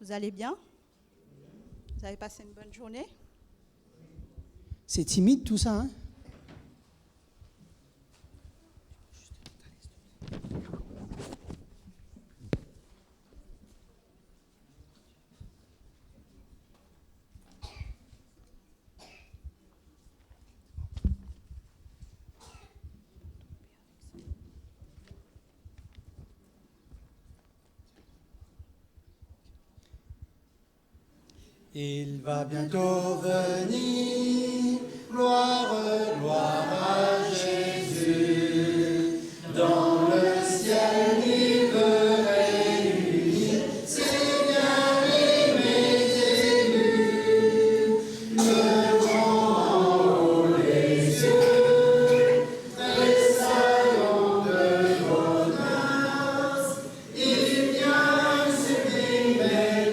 Vous allez bien? Vous avez passé une bonne journée? C'est timide tout ça, hein? Il va bientôt venir, gloire, gloire à Jésus. Dans le ciel, il veut réunir ses bien-aimés élus. Levons en haut les yeux, tressaillons de bonheur. Il vient sublime,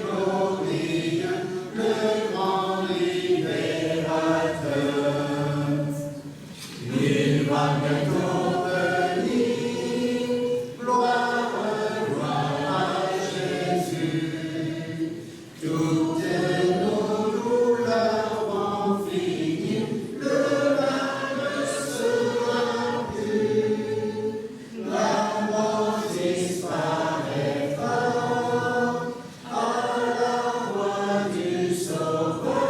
glorieux, le grand libérateur. Il va bientôt venir, gloire, gloire à Jésus. Toutes nos douleurs vont finir, le mal ne sera plus, la mort disparaîtra à la voix du Sauveur.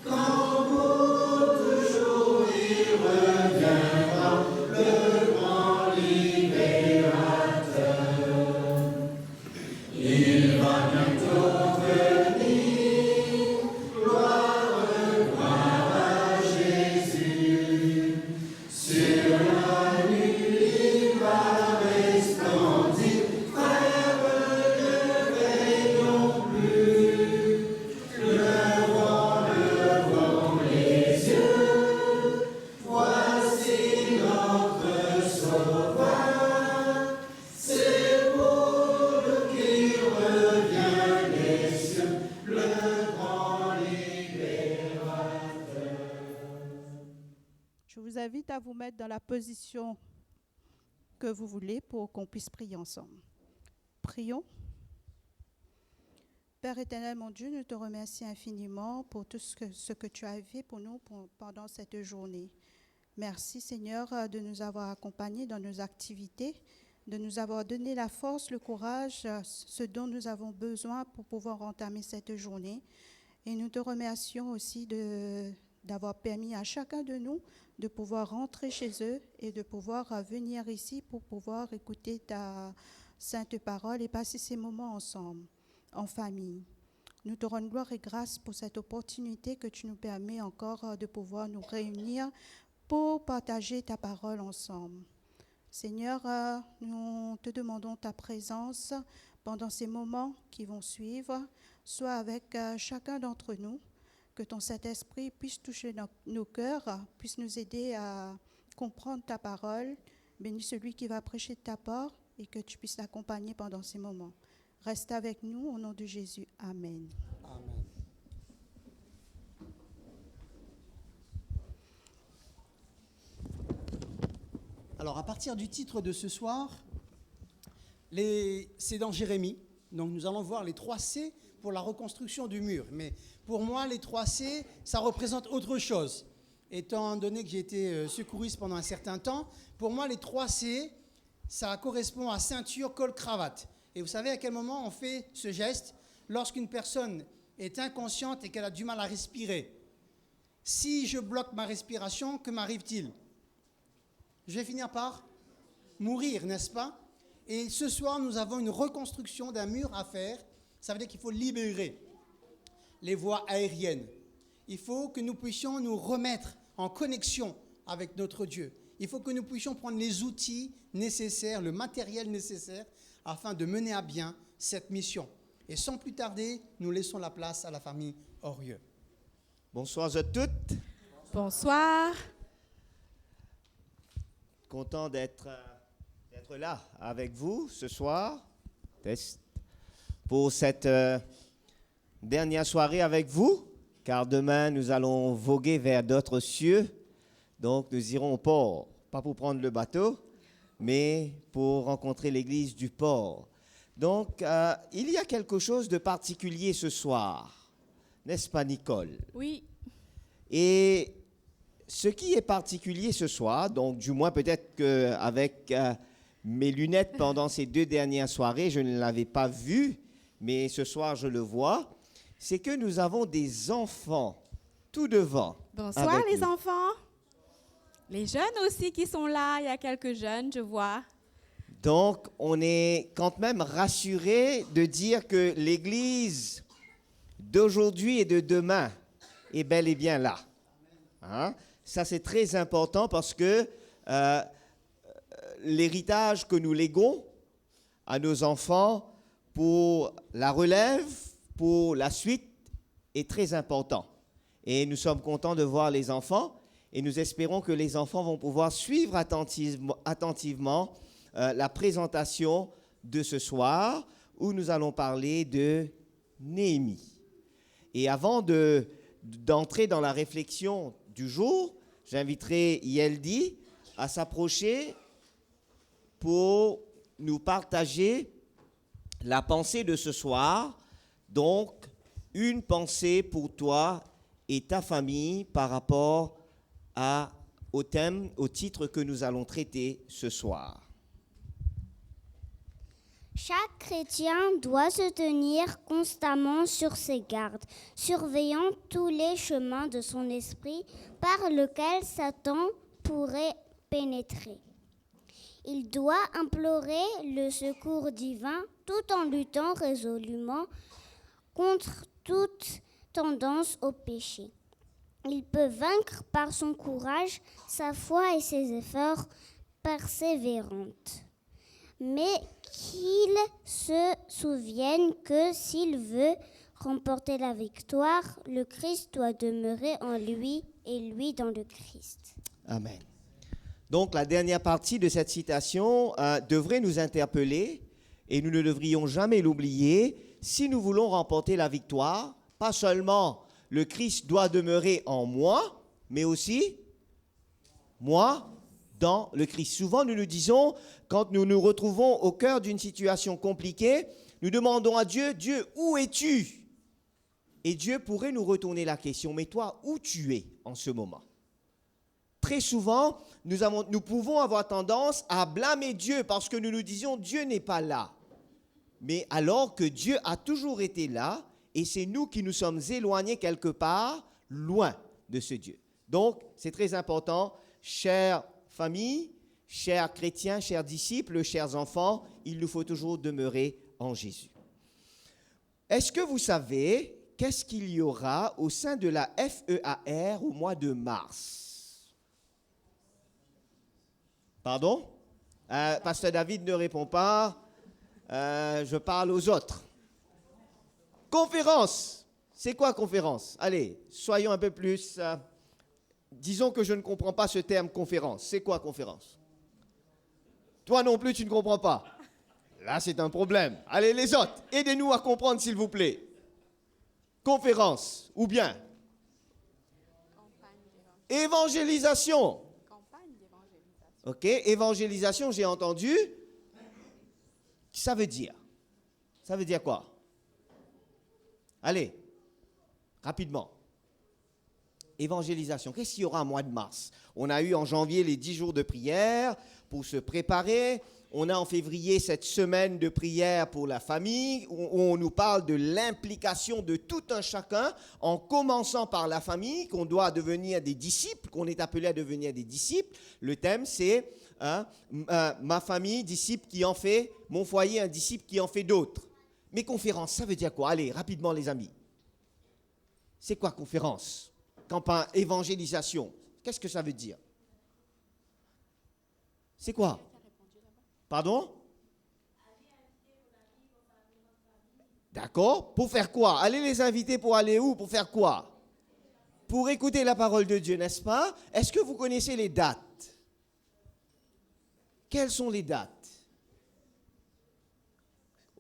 Quand pour toujours il reviendra, le grand libérateur. Il va bientôt venir, gloire, gloire à Jésus. Sur la nuit il va resplendir, frères, ne veillons plus. Levons les yeux, voici notre Sauveur. C'est pour nous qu'il revient des cieux, le grand libérateur. Je vous invite à vous mettre dans la position que vous voulez pour qu'on puisse prier ensemble. Prions. Père éternel, mon Dieu, nous te remercions infiniment pour tout ce que tu as fait pour nous pendant cette journée. Merci Seigneur de nous avoir accompagnés dans nos activités, de nous avoir donné la force, le courage, ce dont nous avons besoin pour pouvoir entamer cette journée. Et nous te remercions aussi d'avoir permis à chacun de nous de pouvoir rentrer chez eux et de pouvoir venir ici pour pouvoir écouter ta sainte parole et passer ces moments ensemble, en famille. Nous te rendons gloire et grâce pour cette opportunité que tu nous permets encore de pouvoir nous réunir pour partager ta parole ensemble. Seigneur, nous te demandons ta présence pendant ces moments qui vont suivre, soit avec chacun d'entre nous, que ton Saint-Esprit puisse toucher nos cœurs, puisse nous aider à comprendre ta parole. Bénis celui qui va prêcher de ta part et que tu puisses l'accompagner pendant ces moments. Reste avec nous au nom de Jésus. Amen. Amen. Alors, à partir du titre de ce soir, c'est dans Jérémie. Donc, nous allons voir les 3 C pour la reconstruction du mur. Mais pour moi, les 3 C, ça représente autre chose. Étant donné que j'ai été secouriste pendant un certain temps, pour moi, les 3 C, ça correspond à ceinture, col, cravate. Et vous savez à quel moment on fait ce geste? Lorsqu'une personne est inconsciente et qu'elle a du mal à respirer. Si je bloque ma respiration, que m'arrive-t-il? Je vais finir par mourir, n'est-ce pas? Et ce soir, nous avons une reconstruction d'un mur à faire. Ça veut dire qu'il faut libérer les voies aériennes. Il faut que nous puissions nous remettre en connexion avec notre Dieu. Il faut que nous puissions prendre les outils nécessaires, le matériel nécessaire, afin de mener à bien cette mission. Et sans plus tarder, nous laissons la place à la famille Orieux. Bonsoir à toutes. Bonsoir. Content d'être là avec vous ce soir pour cette dernière soirée avec vous, car demain nous allons voguer vers d'autres cieux. Donc nous irons au port, pas pour prendre le bateau, mais pour rencontrer l'église du port. Donc, il y a quelque chose de particulier ce soir, n'est-ce pas, Nicole? Oui, Et ce qui est particulier ce soir, donc du moins peut-être qu'avec mes lunettes pendant ces 2 dernières soirées, je ne l'avais pas vu, mais ce soir je le vois, c'est que nous avons des enfants tout devant. bonsoir avec les nous. enfants. Les jeunes aussi qui sont là, il y a quelques jeunes, je vois. Donc, on est quand même rassuré de dire que l'Église d'aujourd'hui et de demain est bel et bien là. Hein? Ça, c'est très important parce que l'héritage que nous léguons à nos enfants pour la relève, pour la suite, est très important. Et nous sommes contents de voir les enfants et nous espérons que les enfants vont pouvoir suivre attentivement la présentation de ce soir où nous allons parler de Néhémie. Et avant d'entrer dans la réflexion du jour, j'inviterai Yeldi à s'approcher pour nous partager la pensée de ce soir. Donc, une pensée pour toi et ta famille par rapport au thème, au titre que nous allons traiter ce soir. Chaque chrétien doit se tenir constamment sur ses gardes, surveillant tous les chemins de son esprit par lesquels Satan pourrait pénétrer. Il doit implorer le secours divin tout en luttant résolument contre toute tendance au péché. Il peut vaincre par son courage, sa foi et ses efforts persévérants. Mais qu'il se souvienne que s'il veut remporter la victoire, le Christ doit demeurer en lui et lui dans le Christ. Amen. Donc, la dernière partie de cette citation devrait nous interpeller et nous ne devrions jamais l'oublier. Si nous voulons remporter la victoire, pas seulement le Christ doit demeurer en moi, mais aussi moi dans le Christ. Souvent, nous nous disons, quand nous nous retrouvons au cœur d'une situation compliquée, nous demandons à Dieu, Dieu, où es-tu? Et Dieu pourrait nous retourner la question, mais toi, où tu es en ce moment? Très souvent, nous pouvons avoir tendance à blâmer Dieu parce que nous nous disions, Dieu n'est pas là. Mais alors que Dieu a toujours été là, et c'est nous qui nous sommes éloignés quelque part, loin de ce Dieu. Donc, c'est très important, chers famille, chers chrétiens, chers disciples, chers enfants, il nous faut toujours demeurer en Jésus. Est-ce que vous savez qu'est-ce qu'il y aura au sein de la FEAR au mois de mars? Pardon? Pasteur David ne répond pas. Je parle aux autres. Conférence. C'est quoi conférence? Allez, soyons un peu plus... disons que je ne comprends pas ce terme conférence. C'est quoi conférence? Toi non plus, tu ne comprends pas. Là, c'est un problème. Allez, les autres, aidez-nous à comprendre, s'il vous plaît. Conférence, ou bien évangélisation. Ok, évangélisation, j'ai entendu. Ça veut dire quoi? Allez, rapidement. Évangélisation. Qu'est-ce qu'il y aura au mois de mars? On a eu en janvier les 10 jours de prière pour se préparer. On a en février cette semaine de prière pour la famille où on nous parle de l'implication de tout un chacun en commençant par la famille, qu'on doit devenir des disciples, qu'on est appelé à devenir des disciples. Le thème, c'est ma famille, disciple qui en fait, mon foyer, un disciple qui en fait d'autres. Mais conférence, ça veut dire quoi? Allez, rapidement les amis. C'est quoi conférence? Campagne, évangélisation. Qu'est-ce que ça veut dire? C'est quoi? Pardon? D'accord. Pour faire quoi? Allez les inviter pour aller où? Pour faire quoi? Pour écouter la parole de Dieu, n'est-ce pas? Est-ce que vous connaissez les dates? Quelles sont les dates?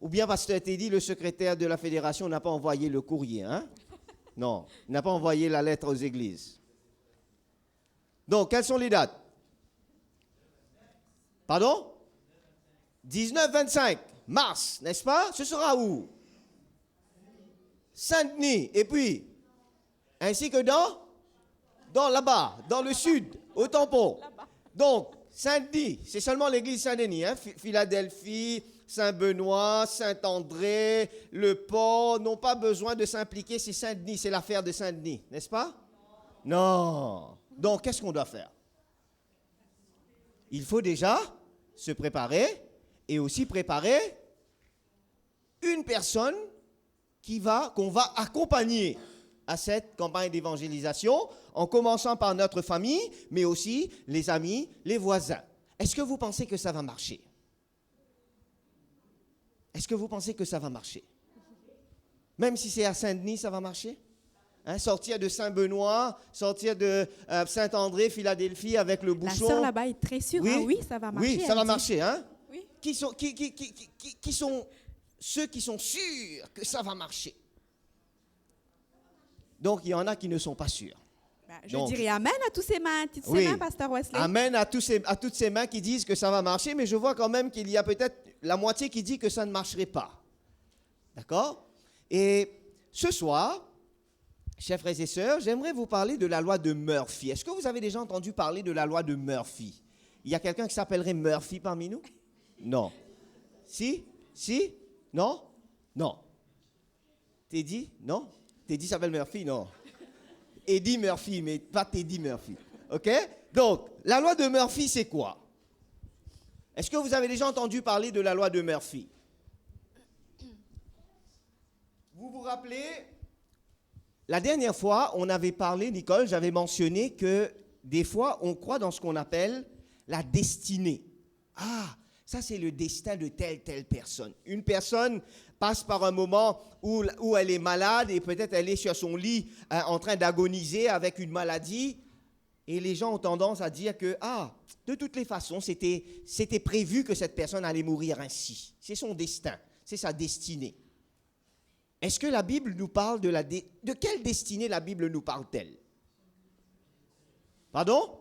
Ou bien, pasteur Teddy, le secrétaire de la fédération, n'a pas envoyé le courrier, hein? Non, il n'a pas envoyé la lettre aux églises. Donc, quelles sont les dates? Pardon? 19-25. mars, n'est-ce pas? Ce sera où? Saint-Denis. Et puis, ainsi que dans là-bas, dans le sud, au tampon. Donc, Saint-Denis, c'est seulement l'église Saint-Denis, hein? Philadelphie, Saint-Benoît, Saint-André, le port n'ont pas besoin de s'impliquer, c'est Saint-Denis, c'est l'affaire de Saint-Denis, n'est-ce pas? Non. Donc, qu'est-ce qu'on doit faire? Il faut déjà se préparer et aussi préparer une personne qu'on va accompagner à cette campagne d'évangélisation, en commençant par notre famille, mais aussi les amis, les voisins. Est-ce que vous pensez que ça va marcher? Est-ce que vous pensez que ça va marcher? Même si c'est à Saint-Denis, ça va marcher? Hein, sortir de Saint-Benoît, sortir de Saint-André, Philadelphie avec le bouchon. La sœur là-bas est très sûre. Oui, hein, oui, ça va marcher. Oui, ça va marcher. Hein? Oui. Qui sont ceux qui sont sûrs que ça va marcher? Donc, il y en a qui ne sont pas sûrs. Je dirais amen à tous ces mains, Pasteur Wesley. Amen à toutes ces mains qui disent que ça va marcher, mais je vois quand même qu'il y a peut-être la moitié qui dit que ça ne marcherait pas. D'accord? Et ce soir, chers frères et sœurs, j'aimerais vous parler de la loi de Murphy. Est-ce que vous avez déjà entendu parler de la loi de Murphy? Il y a quelqu'un qui s'appellerait Murphy parmi nous? Non. Si? Non? Non. Teddy? Non? Teddy s'appelle Murphy? Non. Eddie Murphy, mais pas Teddy Murphy. OK? Donc, la loi de Murphy, c'est quoi? Est-ce que vous avez déjà entendu parler de la loi de Murphy? Vous vous rappelez, la dernière fois, on avait parlé, Nicole, j'avais mentionné que des fois, on croit dans ce qu'on appelle la destinée. Ah, ça c'est le destin de telle personne. Une personne passe par un moment où elle est malade et peut-être elle est sur son lit en train d'agoniser avec une maladie. Et les gens ont tendance à dire que, de toutes les façons, c'était prévu que cette personne allait mourir ainsi. C'est son destin, c'est sa destinée. Est-ce que la Bible nous parle de quelle destinée la Bible nous parle-t-elle? Pardon?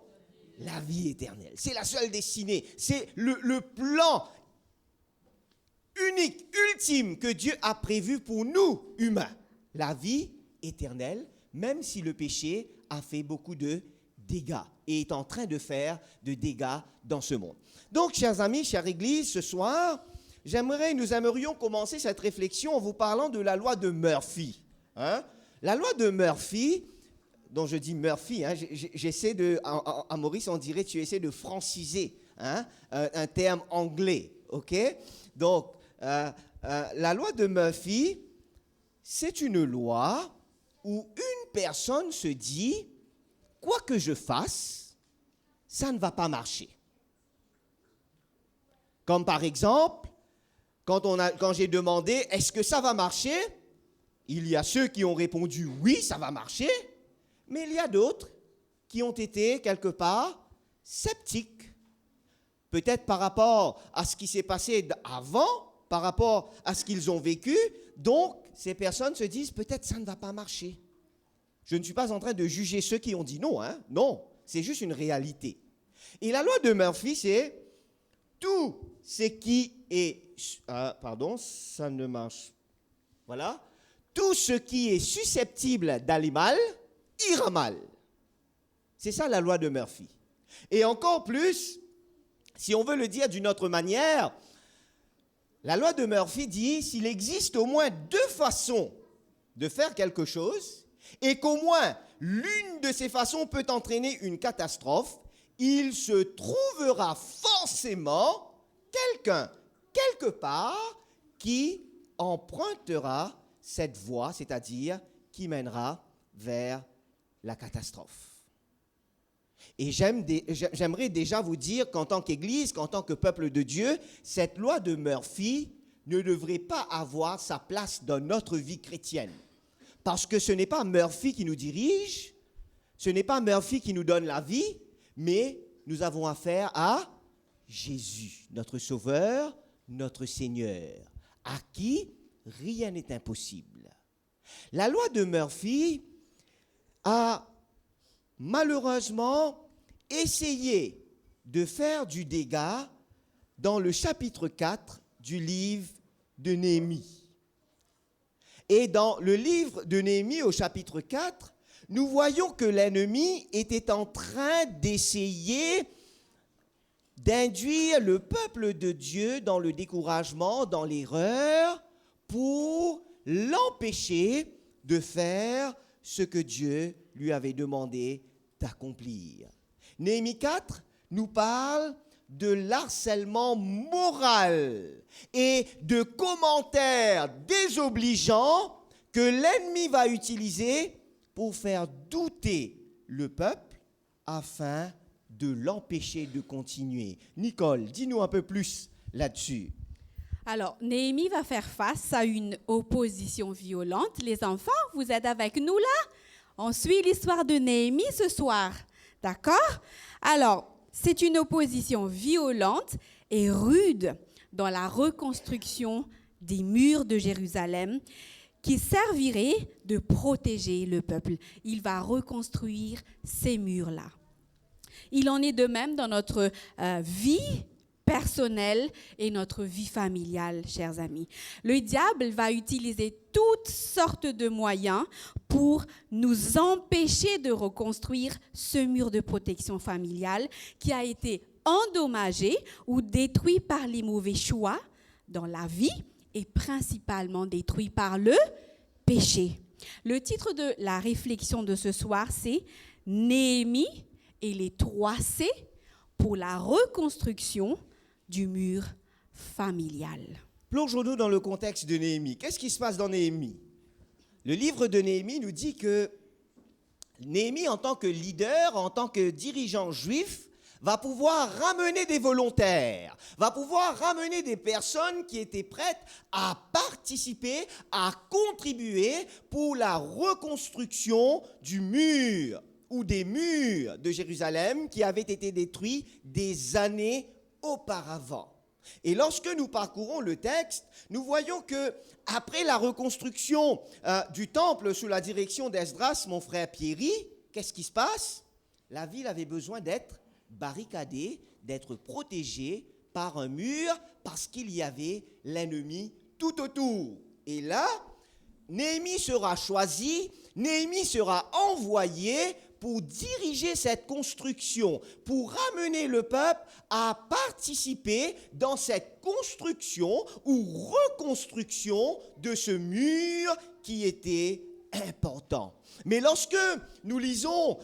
La vie éternelle. C'est la seule destinée. C'est le plan unique, ultime que Dieu a prévu pour nous, humains. La vie éternelle, même si le péché a fait beaucoup de dégâts et est en train de faire de dégâts dans ce monde. Donc, chers amis, chère Église, ce soir, nous aimerions commencer cette réflexion en vous parlant de la loi de Murphy. Hein? La loi de Murphy, dont je dis Murphy, hein, j'essaie de, à Maurice, on dirait, tu essaies de franciser un terme anglais, ok? Donc, la loi de Murphy, c'est une loi où une personne se dit, quoi que je fasse, ça ne va pas marcher. Comme par exemple, quand j'ai demandé, est-ce que ça va marcher? Il y a ceux qui ont répondu, oui, ça va marcher. Mais il y a d'autres qui ont été, quelque part, sceptiques. Peut-être par rapport à ce qui s'est passé avant, par rapport à ce qu'ils ont vécu. Donc, ces personnes se disent, peut-être ça ne va pas marcher. Je ne suis pas en train de juger ceux qui ont dit non. Hein? Non, c'est juste une réalité. Et la loi de Murphy, c'est tout ce qui est... ça ne marche. Voilà. Tout ce qui est susceptible d'aller mal, ira mal. C'est ça la loi de Murphy. Et encore plus, si on veut le dire d'une autre manière, la loi de Murphy dit s'il existe au moins deux façons de faire quelque chose et qu'au moins l'une de ces façons peut entraîner une catastrophe, il se trouvera forcément quelqu'un, quelque part, qui empruntera cette voie, c'est-à-dire qui mènera vers la catastrophe. Et j'aimerais déjà vous dire qu'en tant qu'Église, qu'en tant que peuple de Dieu, cette loi de Murphy ne devrait pas avoir sa place dans notre vie chrétienne. Parce que ce n'est pas Murphy qui nous dirige, ce n'est pas Murphy qui nous donne la vie, mais nous avons affaire à Jésus, notre Sauveur, notre Seigneur, à qui rien n'est impossible. La loi de Murphy a malheureusement essayé de faire du dégât dans le chapitre 4 du livre de Néhémie. Et dans le livre de Néhémie au chapitre 4, nous voyons que l'ennemi était en train d'essayer d'induire le peuple de Dieu dans le découragement, dans l'erreur, pour l'empêcher de faire ce que Dieu lui avait demandé d'accomplir. Néhémie 4 nous parle de l'harcèlement moral et de commentaires désobligeants que l'ennemi va utiliser pour faire douter le peuple afin de l'empêcher de continuer. Nicole, dis-nous un peu plus là-dessus. Alors, Néhémie va faire face à une opposition violente. Les enfants, vous êtes avec nous là? On suit l'histoire de Néhémie ce soir. D'accord? Alors, c'est une opposition violente et rude dans la reconstruction des murs de Jérusalem qui servirait de protéger le peuple. Il va reconstruire ces murs-là. Il en est de même dans notre vie personnelle et notre vie familiale, chers amis. Le diable va utiliser toutes sortes de moyens pour nous empêcher de reconstruire ce mur de protection familiale qui a été endommagé ou détruit par les mauvais choix dans la vie et principalement détruit par le péché. Le titre de la réflexion de ce soir, c'est « Néhémie et les 3 C pour la reconstruction du mur familial ». Plongeons-nous dans le contexte de Néhémie. Qu'est-ce qui se passe dans Néhémie? Le livre de Néhémie nous dit que Néhémie, en tant que leader, en tant que dirigeant juif, va pouvoir ramener des volontaires, va pouvoir ramener des personnes qui étaient prêtes à participer, à contribuer pour la reconstruction du mur ou des murs de Jérusalem qui avaient été détruits des années auparavant. Et lorsque nous parcourons le texte, nous voyons que après la reconstruction du temple sous la direction d'Esdras, mon frère Pierry, qu'est-ce qui se passe? La ville avait besoin d'être barricadée, d'être protégée par un mur parce qu'il y avait l'ennemi tout autour. Et là, Néhémie sera choisi, Néhémie sera envoyé pour diriger cette construction, pour ramener le peuple à participer dans cette construction ou reconstruction de ce mur qui était important. Mais lorsque nous lisons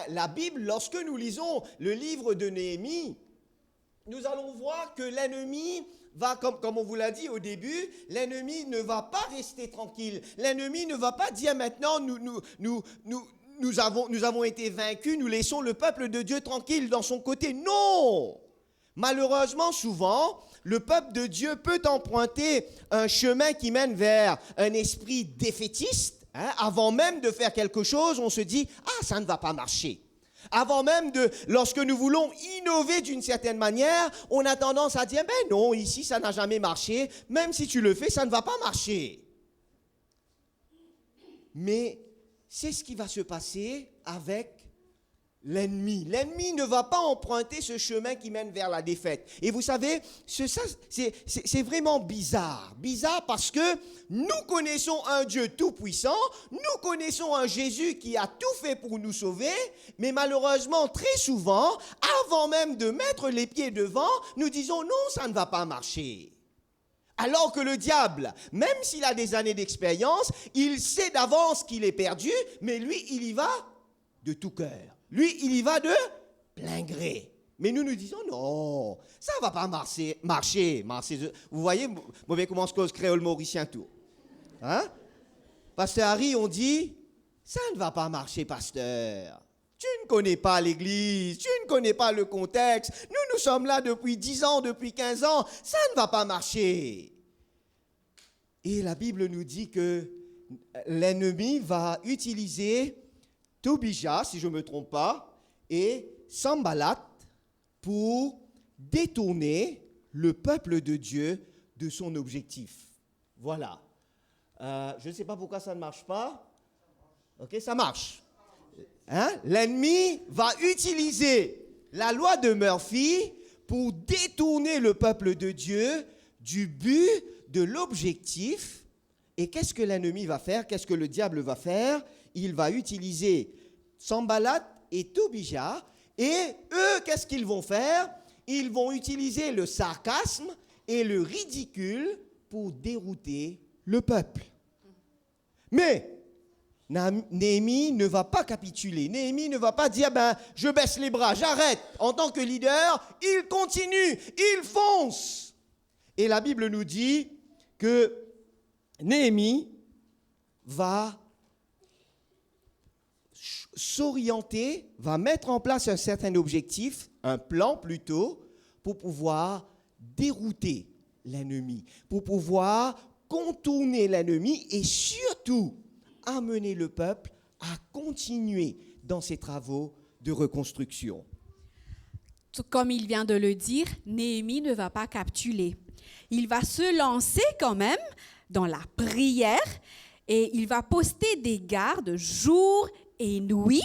la Bible, lorsque nous lisons le livre de Néhémie, nous allons voir que l'ennemi va, comme on vous l'a dit au début, l'ennemi ne va pas rester tranquille. L'ennemi ne va pas dire maintenant nous avons été vaincus, nous laissons le peuple de Dieu tranquille dans son côté. Non! Malheureusement, souvent, le peuple de Dieu peut emprunter un chemin qui mène vers un esprit défaitiste. Avant même de faire quelque chose, on se dit « Ah, ça ne va pas marcher ». Avant même lorsque nous voulons innover d'une certaine manière, on a tendance à dire « Ben non, ici, ça n'a jamais marché. Même si tu le fais, ça ne va pas marcher ». Mais c'est ce qui va se passer avec l'ennemi. L'ennemi ne va pas emprunter ce chemin qui mène vers la défaite. Et vous savez, c'est vraiment bizarre. Bizarre parce que nous connaissons un Dieu tout-puissant, nous connaissons un Jésus qui a tout fait pour nous sauver, mais malheureusement, très souvent, avant même de mettre les pieds devant, nous disons non, ça ne va pas marcher. Alors que le diable, même s'il a des années d'expérience, il sait d'avance qu'il est perdu, mais lui, il y va de tout cœur. Lui, il y va de plein gré. Mais nous disons, non, ça ne va pas marcher. Vous voyez, moi, comment se créole mauricien tout. Hein? Pasteur Harry, on dit, ça ne va pas marcher, pasteur. Tu ne connais pas l'Église, tu ne connais pas le contexte. Nous sommes là depuis 10 ans, depuis 15 ans. Ça ne va pas marcher. Et la Bible nous dit que l'ennemi va utiliser Tobija, si je ne me trompe pas, et Sambalat pour détourner le peuple de Dieu de son objectif. Voilà. Je ne sais pas pourquoi ça ne marche pas. Ok, ça marche. L'ennemi va utiliser la loi de Murphy pour détourner le peuple de Dieu du but, de l'objectif. Et qu'est-ce que l'ennemi va faire? Qu'est-ce que le diable va faire? Il va utiliser Sanballat et Tobija. Et eux, qu'est-ce qu'ils vont faire? Ils vont utiliser le sarcasme et le ridicule pour dérouter le peuple. Mais Néhémie ne va pas capituler. Néhémie ne va pas dire je baisse les bras, j'arrête. En tant que leader, il continue, il fonce. Et la Bible nous dit que Néhémie va s'orienter, va mettre en place un certain objectif, un plan plutôt, pour pouvoir dérouter l'ennemi, pour pouvoir contourner l'ennemi et surtout amener le peuple à continuer dans ses travaux de reconstruction. Tout comme il vient de le dire, Néhémie ne va pas capituler. Il va se lancer quand même dans la prière et il va poster des gardes jour et nuit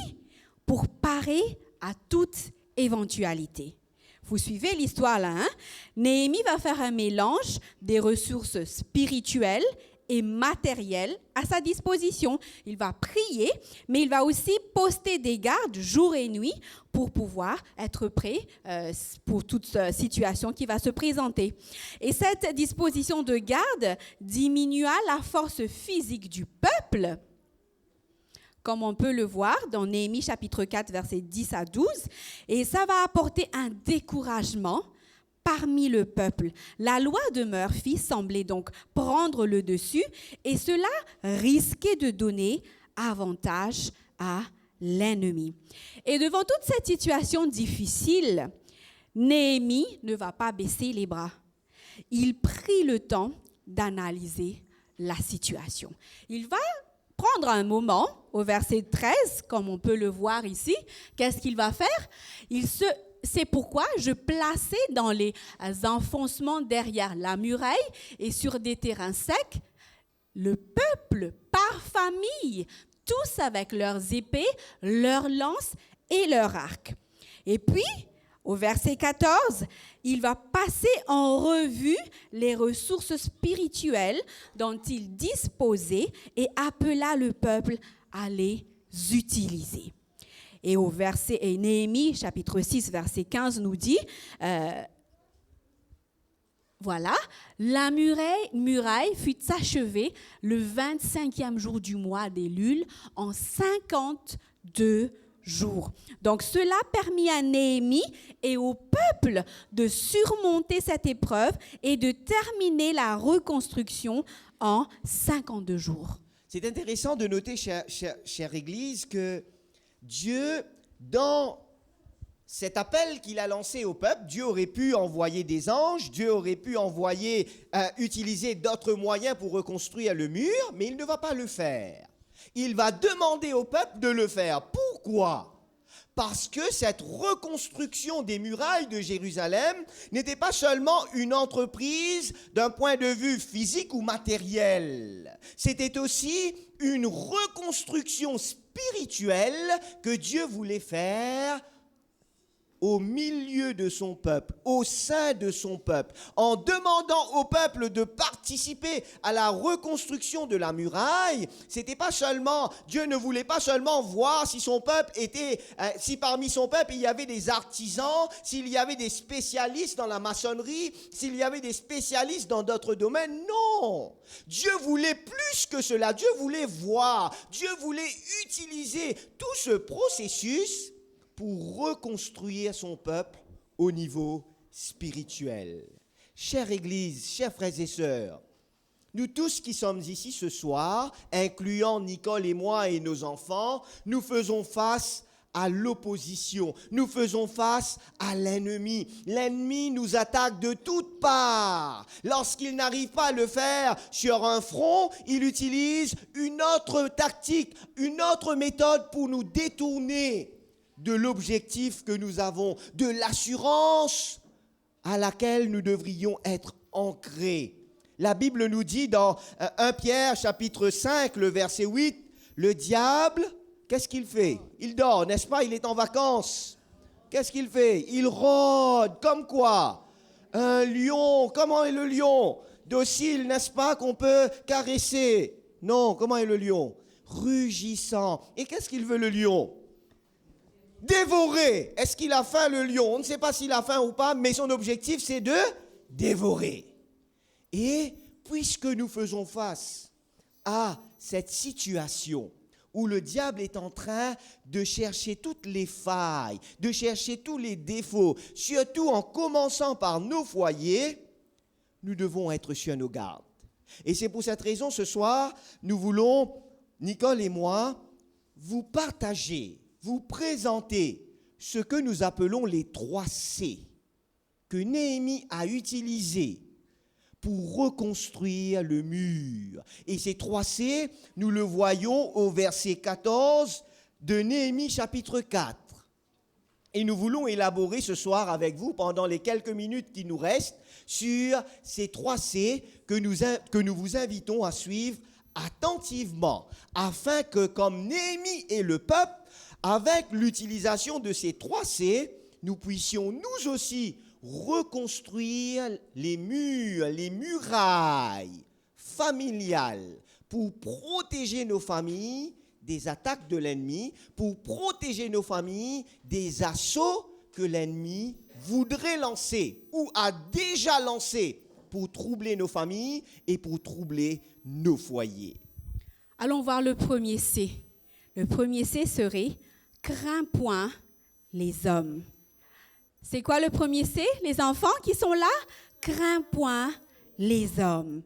pour parer à toute éventualité. Vous suivez l'histoire là, hein? Néhémie va faire un mélange des ressources spirituelles et matérielles à sa disposition. Il va prier, mais il va aussi poster des gardes jour et nuit pour pouvoir être prêt pour toute situation qui va se présenter. Et cette disposition de garde diminua la force physique du peuple, comme on peut le voir dans Néhémie chapitre 4, versets 10 à 12. Et ça va apporter un découragement parmi le peuple. La loi de Murphy semblait donc prendre le dessus et cela risquait de donner avantage à l'ennemi. Et devant toute cette situation difficile, Néhémie ne va pas baisser les bras. Il prit le temps d'analyser la situation. Il va prendre un moment, au verset 13, comme on peut le voir ici. Qu'est-ce qu'il va faire? C'est pourquoi je plaçais dans les enfoncements derrière la muraille et sur des terrains secs le peuple par famille, tous avec leurs épées, leurs lances et leurs arcs. Et puis, au verset 14, il va passer en revue les ressources spirituelles dont il disposait et appela le peuple à les utiliser. Et au verset Néhémie, chapitre 6, verset 15, nous dit, voilà, la muraille fut achevée le 25e jour du mois d'Élul en 52 jours. Donc cela permit à Néhémie et au peuple de surmonter cette épreuve et de terminer la reconstruction en 52 jours. C'est intéressant de noter, chère Église, que Dieu, dans cet appel qu'il a lancé au peuple, Dieu aurait pu envoyer des anges, Dieu aurait pu utiliser d'autres moyens pour reconstruire le mur, mais il ne va pas le faire. Il va demander au peuple de le faire. Pourquoi? Parce que cette reconstruction des murailles de Jérusalem n'était pas seulement une entreprise d'un point de vue physique ou matériel. C'était aussi une reconstruction spirituelle que Dieu voulait faire au milieu de son peuple, au sein de son peuple, en demandant au peuple de participer à la reconstruction de la muraille. C'était pas seulement, Dieu ne voulait pas seulement voir si son peuple si parmi son peuple il y avait des artisans, s'il y avait des spécialistes dans la maçonnerie, s'il y avait des spécialistes dans d'autres domaines. Non! Dieu voulait plus que cela. Dieu voulait voir. Dieu voulait utiliser tout ce processus pour reconstruire son peuple au niveau spirituel. Chère Église, chers frères et sœurs, nous tous qui sommes ici ce soir, incluant Nicole et moi et nos enfants, nous faisons face à l'opposition, nous faisons face à l'ennemi. L'ennemi nous attaque de toutes parts. Lorsqu'il n'arrive pas à le faire sur un front, il utilise une autre tactique, une autre méthode pour nous détourner de l'objectif que nous avons, de l'assurance à laquelle nous devrions être ancrés. La Bible nous dit dans 1 Pierre chapitre 5, le verset 8, le diable, qu'est-ce qu'il fait? Il dort, n'est-ce pas? Il est en vacances. Qu'est-ce qu'il fait? Il rôde, comme quoi? Un lion, comment est le lion? Docile, n'est-ce pas, qu'on peut caresser? Non, comment est le lion? Rugissant. Et qu'est-ce qu'il veut, le lion? Dévorer. Est-ce qu'il a faim, le lion? On ne sait pas s'il a faim ou pas, mais son objectif, c'est de dévorer. Et puisque nous faisons face à cette situation où le diable est en train de chercher toutes les failles, de chercher tous les défauts, surtout en commençant par nos foyers, nous devons être sur nos gardes. Et c'est pour cette raison, ce soir, nous voulons, Nicole et moi, vous partager, vous présenter ce que nous appelons les 3 C que Néhémie a utilisés pour reconstruire le mur. Et ces 3 C, nous le voyons au verset 14 de Néhémie chapitre 4. Et nous voulons élaborer ce soir avec vous, pendant les quelques minutes qui nous restent, sur ces 3 C que nous vous invitons à suivre attentivement, afin que, comme Néhémie et le peuple, avec l'utilisation de ces 3 C, nous puissions nous aussi reconstruire les murs, les murailles familiales pour protéger nos familles des attaques de l'ennemi, pour protéger nos familles des assauts que l'ennemi voudrait lancer ou a déjà lancé pour troubler nos familles et pour troubler nos foyers. Allons voir le premier C. Le premier C serait « Crains point les hommes ». C'est quoi le premier C? Les enfants qui sont là? Crains point les hommes.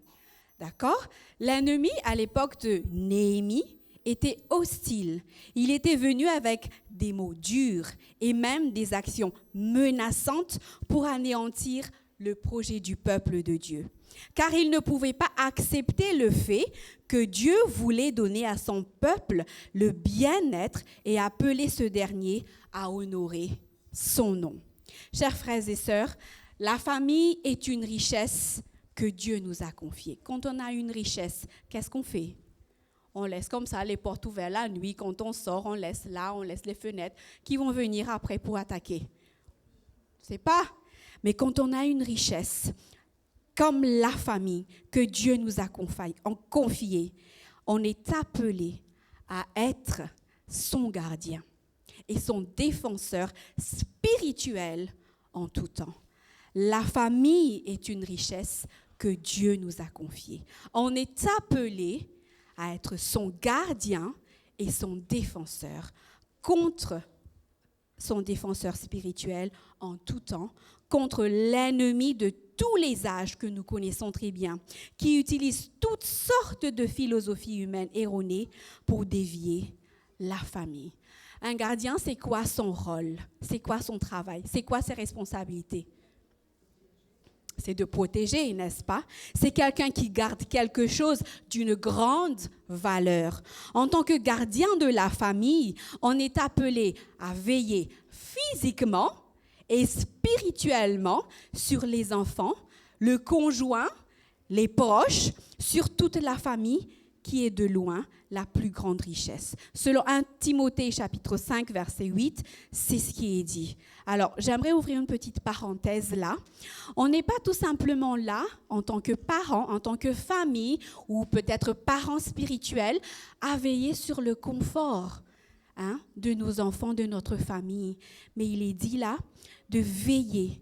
D'accord? L'ennemi, à l'époque de Néhémie, était hostile. Il était venu avec des mots durs et même des actions menaçantes pour anéantir le projet du peuple de Dieu. Car il ne pouvait pas accepter le fait que Dieu voulait donner à son peuple le bien-être et appeler ce dernier à honorer son nom. Chers frères et sœurs, la famille est une richesse que Dieu nous a confiée. Quand on a une richesse, qu'est-ce qu'on fait? On laisse comme ça les portes ouvertes la nuit. Quand on sort, on laisse les fenêtres qui vont venir après pour attaquer. C'est pas. Mais quand on a une richesse, comme la famille que Dieu nous a confiée, on est appelé à être son gardien et son défenseur spirituel en tout temps. La famille est une richesse que Dieu nous a confiée. On est appelé à être son gardien et son défenseur spirituel en tout temps, contre l'ennemi de tous les âges que nous connaissons très bien, qui utilise toutes sortes de philosophies humaines erronées pour dévier la famille. Un gardien, c'est quoi son rôle? C'est quoi son travail? C'est quoi ses responsabilités? C'est de protéger, n'est-ce pas? C'est quelqu'un qui garde quelque chose d'une grande valeur. En tant que gardien de la famille, on est appelé à veiller physiquement et spirituellement sur les enfants, le conjoint, les proches, sur toute la famille qui est de loin la plus grande richesse. Selon 1 Timothée chapitre 5 verset 8, c'est ce qui est dit. Alors, j'aimerais ouvrir une petite parenthèse là. On n'est pas tout simplement là en tant que parents, en tant que famille ou peut-être parents spirituels à veiller sur le confort de nos enfants, de notre famille. Mais il est dit là de veiller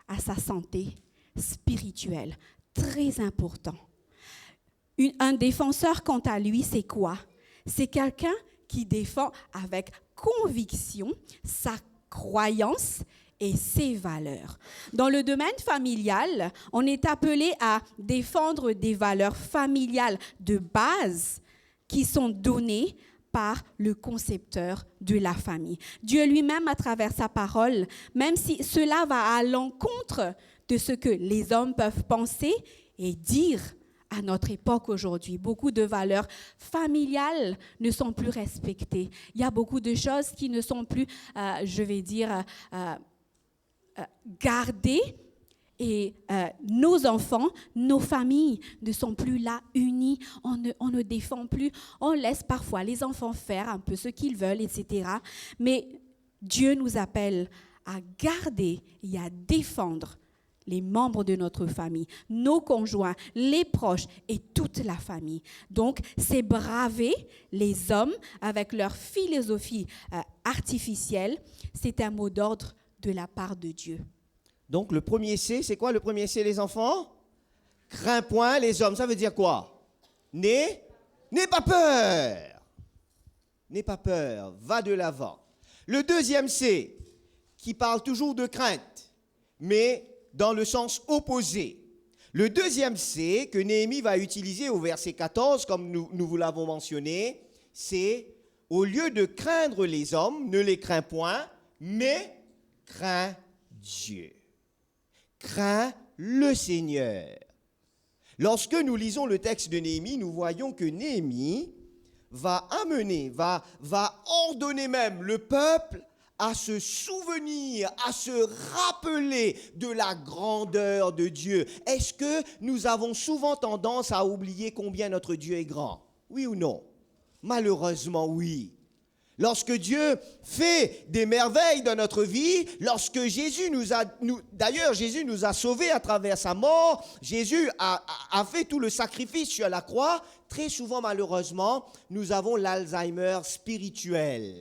à sa santé spirituelle. Très important. Un défenseur, quant à lui, c'est quoi? C'est quelqu'un qui défend avec conviction sa croyance et ses valeurs. Dans le domaine familial, on est appelé à défendre des valeurs familiales de base qui sont données par le concepteur de la famille. Dieu lui-même, à travers sa parole, même si cela va à l'encontre de ce que les hommes peuvent penser et dire à notre époque aujourd'hui, beaucoup de valeurs familiales ne sont plus respectées. Il y a beaucoup de choses qui ne sont plus, gardées. Et nos enfants, nos familles ne sont plus là unis. On ne défend plus. On laisse parfois les enfants faire un peu ce qu'ils veulent, etc. Mais Dieu nous appelle à garder et à défendre les membres de notre famille, nos conjoints, les proches et toute la famille. Donc, c'est braver les hommes avec leur philosophie artificielle. C'est un mot d'ordre de la part de Dieu. Donc le premier C, c'est quoi le premier C, les enfants? Crains point les hommes. Ça veut dire quoi? N'aie pas peur. N'aie pas peur, va de l'avant. Le deuxième C, qui parle toujours de crainte, mais dans le sens opposé. Le deuxième C que Néhémie va utiliser au verset 14, comme nous vous l'avons mentionné, c'est au lieu de craindre les hommes, ne les crains point, mais crains Dieu. Crains le Seigneur. Lorsque nous lisons le texte de Néhémie, nous voyons que Néhémie va ordonner même le peuple à se souvenir, à se rappeler de la grandeur de Dieu. Est-ce que nous avons souvent tendance à oublier combien notre Dieu est grand? Oui ou non? Malheureusement, oui. Lorsque Dieu fait des merveilles dans notre vie, lorsque Jésus d'ailleurs Jésus nous a sauvés à travers sa mort, Jésus a fait tout le sacrifice sur la croix, très souvent malheureusement, nous avons l'Alzheimer spirituel.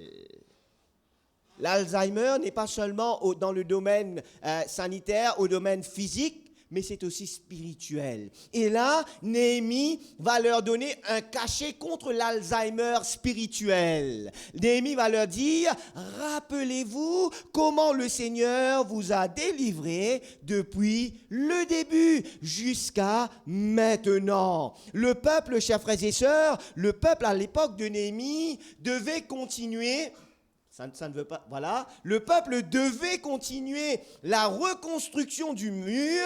L'Alzheimer n'est pas seulement dans le domaine sanitaire, au domaine physique, mais c'est aussi spirituel. Et là, Néhémie va leur donner un cachet contre l'Alzheimer spirituel. Néhémie va leur dire, rappelez-vous comment le Seigneur vous a délivré depuis le début jusqu'à maintenant. Le peuple, chers frères et sœurs, le peuple à l'époque de Néhémie devait continuer. Ça ne veut pas. Voilà. Le peuple devait continuer la reconstruction du mur,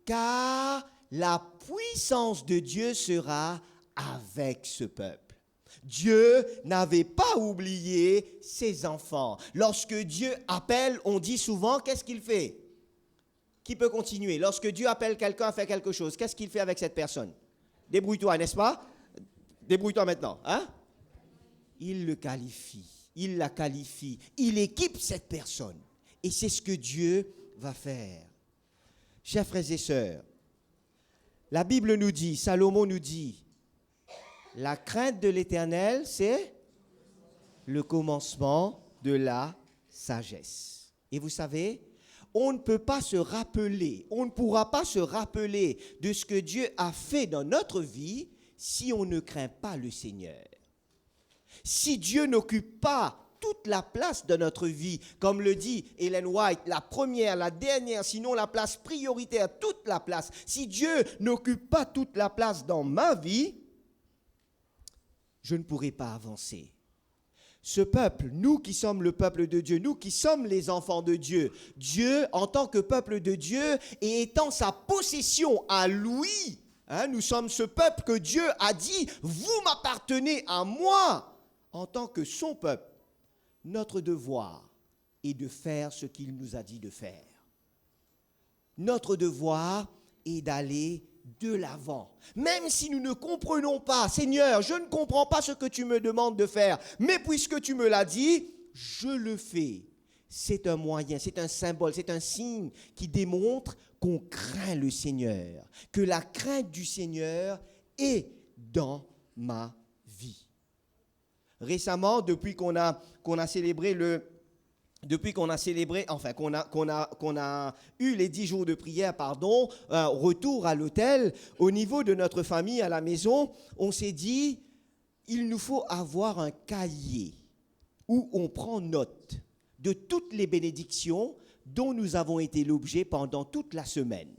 car la puissance de Dieu sera avec ce peuple. Dieu n'avait pas oublié ses enfants. Lorsque Dieu appelle, on dit souvent, qu'est-ce qu'il fait? Qui peut continuer? Lorsque Dieu appelle quelqu'un à faire quelque chose, qu'est-ce qu'il fait avec cette personne? Débrouille-toi, n'est-ce pas? Débrouille-toi maintenant. Hein? Il le qualifie. Il la qualifie, il équipe cette personne. Et c'est ce que Dieu va faire. Chers frères et sœurs, la Bible nous dit, Salomon nous dit, la crainte de l'Éternel, c'est le commencement de la sagesse. Et vous savez, on ne peut pas se rappeler, on ne pourra pas se rappeler de ce que Dieu a fait dans notre vie si on ne craint pas le Seigneur. Si Dieu n'occupe pas toute la place de notre vie, comme le dit Ellen White, la première, la dernière, sinon la place prioritaire, toute la place, si Dieu n'occupe pas toute la place dans ma vie, je ne pourrai pas avancer. Ce peuple, nous qui sommes le peuple de Dieu, nous qui sommes les enfants de Dieu, Dieu, en tant que peuple de Dieu, et étant sa possession à lui, nous sommes ce peuple que Dieu a dit, vous m'appartenez à moi. En tant que son peuple, notre devoir est de faire ce qu'il nous a dit de faire. Notre devoir est d'aller de l'avant. Même si nous ne comprenons pas, Seigneur, je ne comprends pas ce que tu me demandes de faire, mais puisque tu me l'as dit, je le fais. C'est un moyen, c'est un symbole, c'est un signe qui démontre qu'on craint le Seigneur, que la crainte du Seigneur est dans ma vie. Récemment, depuis qu'on a eu les 10 jours de prière, retour à l'hôtel, au niveau de notre famille à la maison, on s'est dit, il nous faut avoir un cahier où on prend note de toutes les bénédictions dont nous avons été l'objet pendant toute la semaine.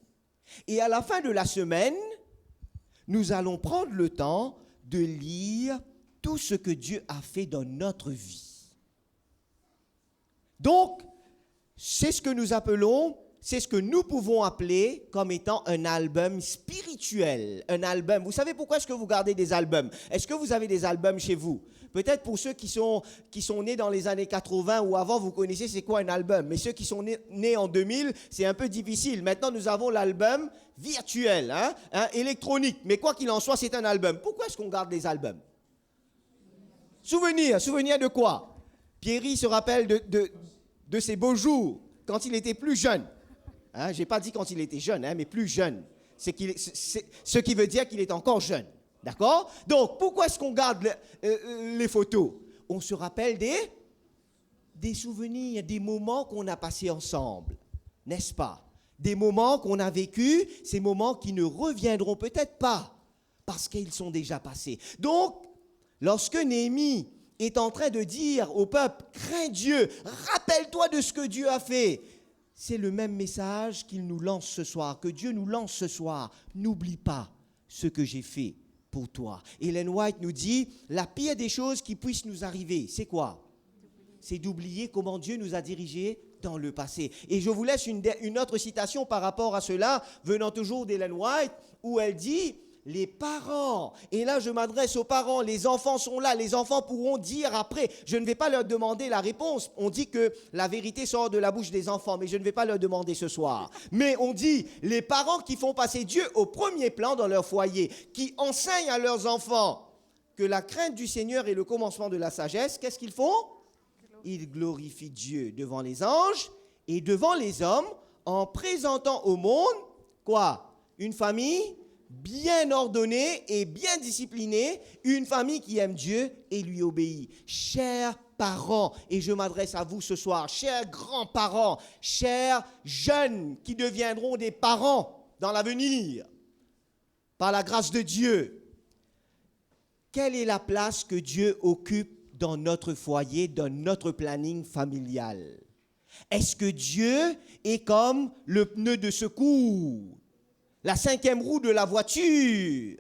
Et à la fin de la semaine, nous allons prendre le temps de lire tout ce que Dieu a fait dans notre vie. Donc, c'est ce que nous appelons, c'est ce que nous pouvons appeler comme étant un album spirituel. Un album. Vous savez pourquoi est-ce que vous gardez des albums? Est-ce que vous avez des albums chez vous? Peut-être pour ceux qui sont nés dans les années 80 ou avant, vous connaissez c'est quoi un album. Mais ceux qui sont nés en 2000, c'est un peu difficile. Maintenant, nous avons l'album virtuel, électronique. Mais quoi qu'il en soit, c'est un album. Pourquoi est-ce qu'on garde des albums? Souvenir de quoi? Pierry se rappelle de ses beaux jours, quand il était plus jeune. Je n'ai pas dit quand il était jeune, mais plus jeune. Ce qui veut dire qu'il est encore jeune. D'accord? Donc, pourquoi est-ce qu'on garde les photos? On se rappelle des souvenirs, des moments qu'on a passés ensemble. N'est-ce pas? Des moments qu'on a vécus, ces moments qui ne reviendront peut-être pas parce qu'ils sont déjà passés. Donc, lorsque Néhémie est en train de dire au peuple, crains Dieu, rappelle-toi de ce que Dieu a fait. C'est le même message qu'il nous lance ce soir, que Dieu nous lance ce soir. N'oublie pas ce que j'ai fait pour toi. Ellen White nous dit, la pire des choses qui puissent nous arriver, c'est quoi? C'est d'oublier comment Dieu nous a dirigés dans le passé. Et je vous laisse une autre citation par rapport à cela, venant toujours d'Ellen White, où elle dit, les parents, et là je m'adresse aux parents, les enfants sont là, les enfants pourront dire après, je ne vais pas leur demander la réponse, on dit que la vérité sort de la bouche des enfants, mais je ne vais pas leur demander ce soir, mais on dit, les parents qui font passer Dieu au premier plan dans leur foyer, qui enseignent à leurs enfants que la crainte du Seigneur est le commencement de la sagesse, qu'est-ce qu'ils font? Ils glorifient Dieu devant les anges et devant les hommes, en présentant au monde, quoi? Une famille bien ordonnée et bien disciplinée, une famille qui aime Dieu et lui obéit. Chers parents, et je m'adresse à vous ce soir, chers grands-parents, chers jeunes qui deviendront des parents dans l'avenir, par la grâce de Dieu, quelle est la place que Dieu occupe dans notre foyer, dans notre planning familial? Est-ce que Dieu est comme le pneu de secours, la 5e roue de la voiture?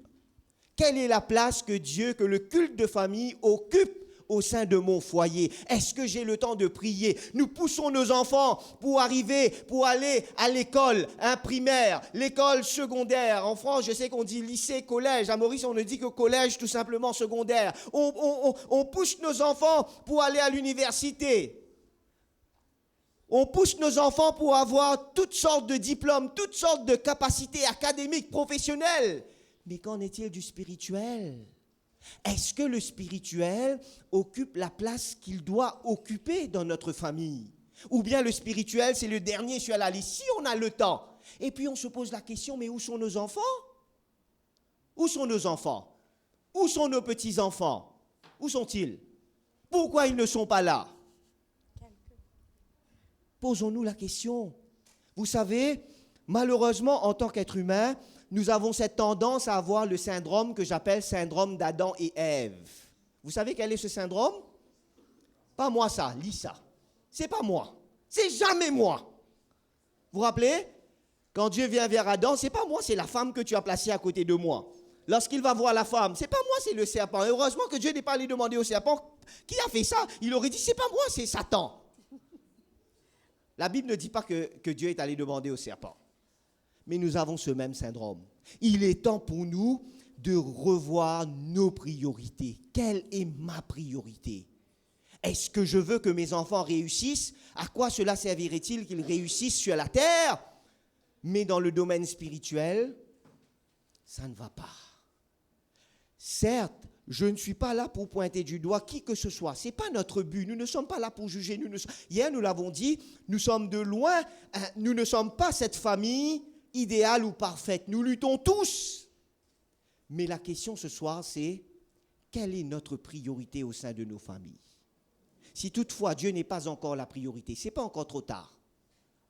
Quelle est la place que Dieu, que le culte de famille occupe au sein de mon foyer? Est-ce que j'ai le temps de prier? Nous poussons nos enfants pour aller à l'école primaire, l'école secondaire. En France, je sais qu'on dit lycée, collège. À Maurice, on ne dit que collège, tout simplement secondaire. On pousse nos enfants pour aller à l'université. On pousse nos enfants pour avoir toutes sortes de diplômes, toutes sortes de capacités académiques, professionnelles. Mais qu'en est-il du spirituel? Est-ce que le spirituel occupe la place qu'il doit occuper dans notre famille? Ou bien le spirituel, c'est le dernier sur la liste, si on a le temps. Et puis on se pose la question, mais où sont nos enfants? Où sont nos enfants? Où sont nos petits-enfants? Où sont-ils? Pourquoi ils ne sont pas là? Posons-nous la question. Vous savez, malheureusement, en tant qu'être humain, nous avons cette tendance à avoir le syndrome que j'appelle syndrome d'Adam et Ève. Vous savez quel est ce syndrome? Pas moi ça, lis ça. C'est pas moi. C'est jamais moi. Vous vous rappelez? Quand Dieu vient vers Adam, c'est pas moi, c'est la femme que tu as placée à côté de moi. Lorsqu'il va voir la femme, c'est pas moi, c'est le serpent. Et heureusement que Dieu n'est pas allé demander au serpent qui a fait ça. Il aurait dit, c'est pas moi, c'est Satan. La Bible ne dit pas que Dieu est allé demander au serpent. Mais nous avons ce même syndrome. Il est temps pour nous de revoir nos priorités. Quelle est ma priorité? Est-ce que je veux que mes enfants réussissent? À quoi cela servirait-il qu'ils réussissent sur la terre? Mais dans le domaine spirituel, ça ne va pas. Certes, je ne suis pas là pour pointer du doigt qui que ce soit. Ce n'est pas notre but. Nous ne sommes pas là pour juger. Hier, nous l'avons dit, nous sommes de loin. Nous ne sommes pas cette famille idéale ou parfaite. Nous luttons tous. Mais la question ce soir, c'est quelle est notre priorité au sein de nos familles? Si toutefois Dieu n'est pas encore la priorité, ce n'est pas encore trop tard.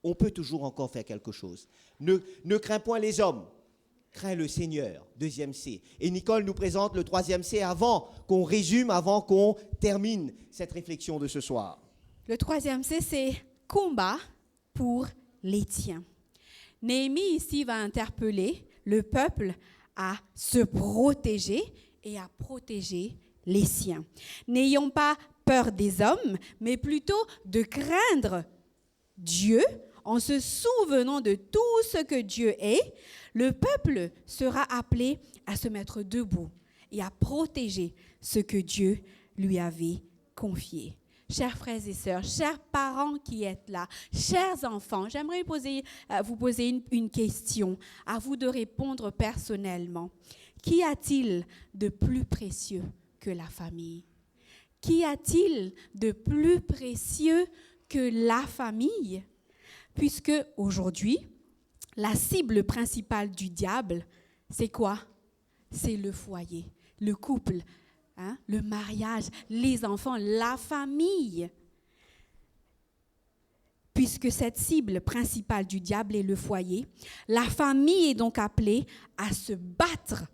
On peut toujours encore faire quelque chose. Ne crains point les hommes. Crains le Seigneur, 2e C. Et Nicole nous présente le 3e C avant qu'on résume, avant qu'on termine cette réflexion de ce soir. Le 3e C, c'est combat pour les tiens. Néhémie ici va interpeller le peuple à se protéger et à protéger les siens. N'ayons pas peur des hommes, mais plutôt de craindre Dieu en se souvenant de tout ce que Dieu est. Le peuple sera appelé à se mettre debout et à protéger ce que Dieu lui avait confié. Chers frères et sœurs, chers parents qui êtes là, chers enfants, j'aimerais vous poser une question, à vous de répondre personnellement. Qu'y a-t-il de plus précieux que la famille? Qu'y a-t-il de plus précieux que la famille? Puisque aujourd'hui, la cible principale du diable, c'est quoi? C'est le foyer, le couple, hein, le mariage, les enfants, la famille. Puisque cette cible principale du diable est le foyer, la famille est donc appelée à se battre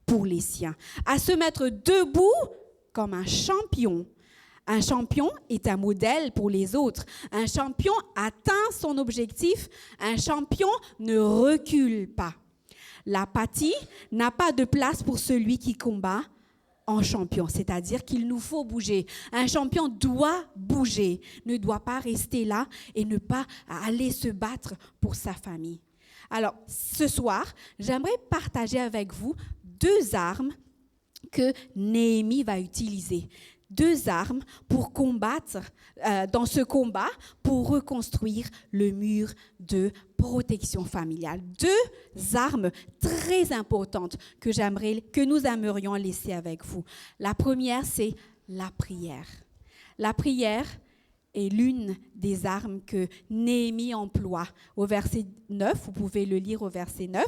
pour les siens, à se mettre debout comme un champion. Un champion est un modèle pour les autres. Un champion atteint son objectif. Un champion ne recule pas. L'apathie n'a pas de place pour celui qui combat en champion, c'est-à-dire qu'il nous faut bouger. Un champion doit bouger, ne doit pas rester là et ne pas aller se battre pour sa famille. Alors, ce soir, j'aimerais partager avec vous 2 armes que Néhémie va utiliser. 2 armes pour combattre, dans ce combat, pour reconstruire le mur de protection familiale. 2 armes très importantes que nous aimerions laisser avec vous. La première, c'est la prière. La prière est l'une des armes que Néhémie emploie. Au verset 9, vous pouvez le lire au verset 9.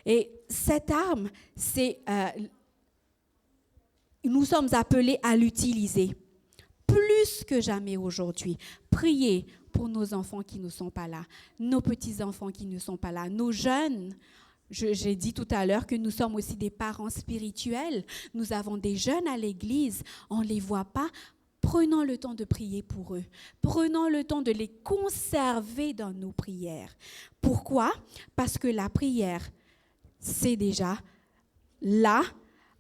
Et cette arme, nous sommes appelés à l'utiliser plus que jamais aujourd'hui. Priez pour nos enfants qui ne sont pas là, nos petits-enfants qui ne sont pas là, nos jeunes. J'ai dit tout à l'heure que nous sommes aussi des parents spirituels. Nous avons des jeunes à l'église, on ne les voit pas. Prenons le temps de prier pour eux. Prenons le temps de les conserver dans nos prières. Pourquoi? Parce que la prière, c'est déjà là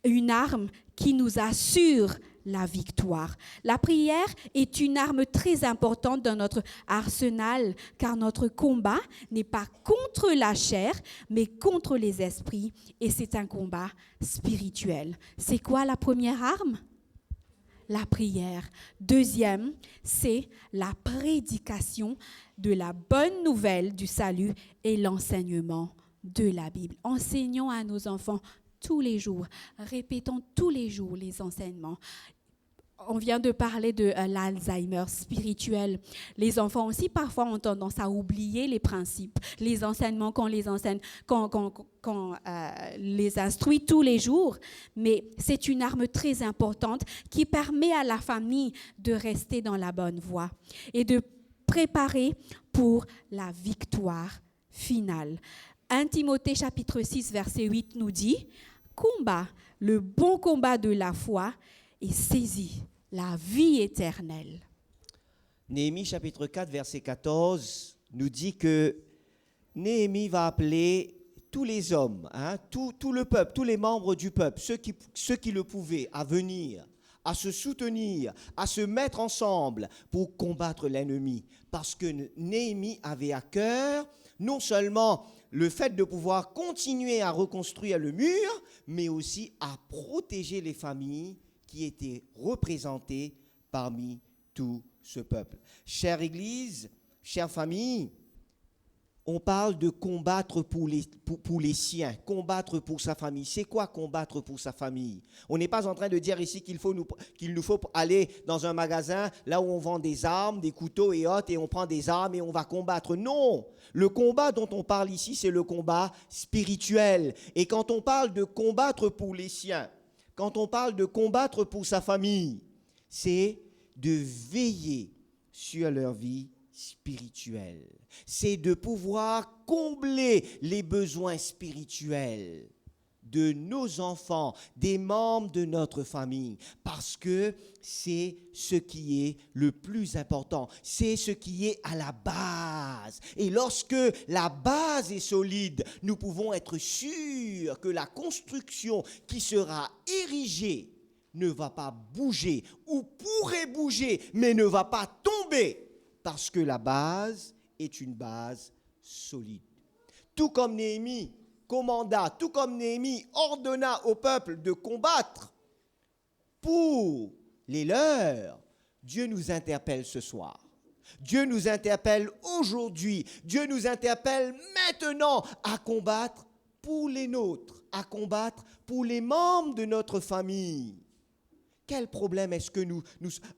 une arme qui nous assure la victoire. La prière est une arme très importante dans notre arsenal, car notre combat n'est pas contre la chair, mais contre les esprits, et c'est un combat spirituel. C'est quoi la première arme? La prière. Deuxième, c'est la prédication de la bonne nouvelle du salut et l'enseignement de la Bible. Enseignons à nos enfants tous les jours, répétons tous les jours les enseignements. On vient de parler de l'Alzheimer spirituel. Les enfants aussi, parfois, ont tendance à oublier les principes, les enseignements qu'on les enseigne, qu'on les instruit tous les jours. Mais c'est une arme très importante qui permet à la famille de rester dans la bonne voie et de préparer pour la victoire finale. 1 Timothée chapitre 6, verset 8 nous dit « Combat le bon combat de la foi et saisis la vie éternelle. » Néhémie chapitre 4, verset 14 nous dit que Néhémie va appeler tous les hommes, tout le peuple, tous les membres du peuple, ceux qui le pouvaient, à venir, à se soutenir, à se mettre ensemble pour combattre l'ennemi. Parce que Néhémie avait à cœur non seulement le fait de pouvoir continuer à reconstruire le mur, mais aussi à protéger les familles qui étaient représentées parmi tout ce peuple. Chère Église, chère famille, on parle de combattre pour les siens, combattre pour sa famille. C'est quoi combattre pour sa famille? On n'est pas en train de dire ici qu'il nous faut aller dans un magasin là où on vend des armes, des couteaux et autres, et on prend des armes et on va combattre. Non! Le combat dont on parle ici, c'est le combat spirituel. Et quand on parle de combattre pour les siens, quand on parle de combattre pour sa famille, c'est de veiller sur leur vie spirituelle. C'est de pouvoir combler les besoins spirituels de nos enfants, des membres de notre famille, parce que c'est ce qui est le plus important, c'est ce qui est à la base. Et lorsque la base est solide, nous pouvons être sûrs que la construction qui sera érigée ne va pas bouger, ou pourrait bouger, mais ne va pas tomber, parce que la base est une base solide. Tout comme Néhémie commanda, tout comme Néhémie ordonna au peuple de combattre pour les leurs, Dieu nous interpelle ce soir. Dieu nous interpelle aujourd'hui. Dieu nous interpelle maintenant à combattre pour les nôtres, à combattre pour les membres de notre famille. Quel problème est-ce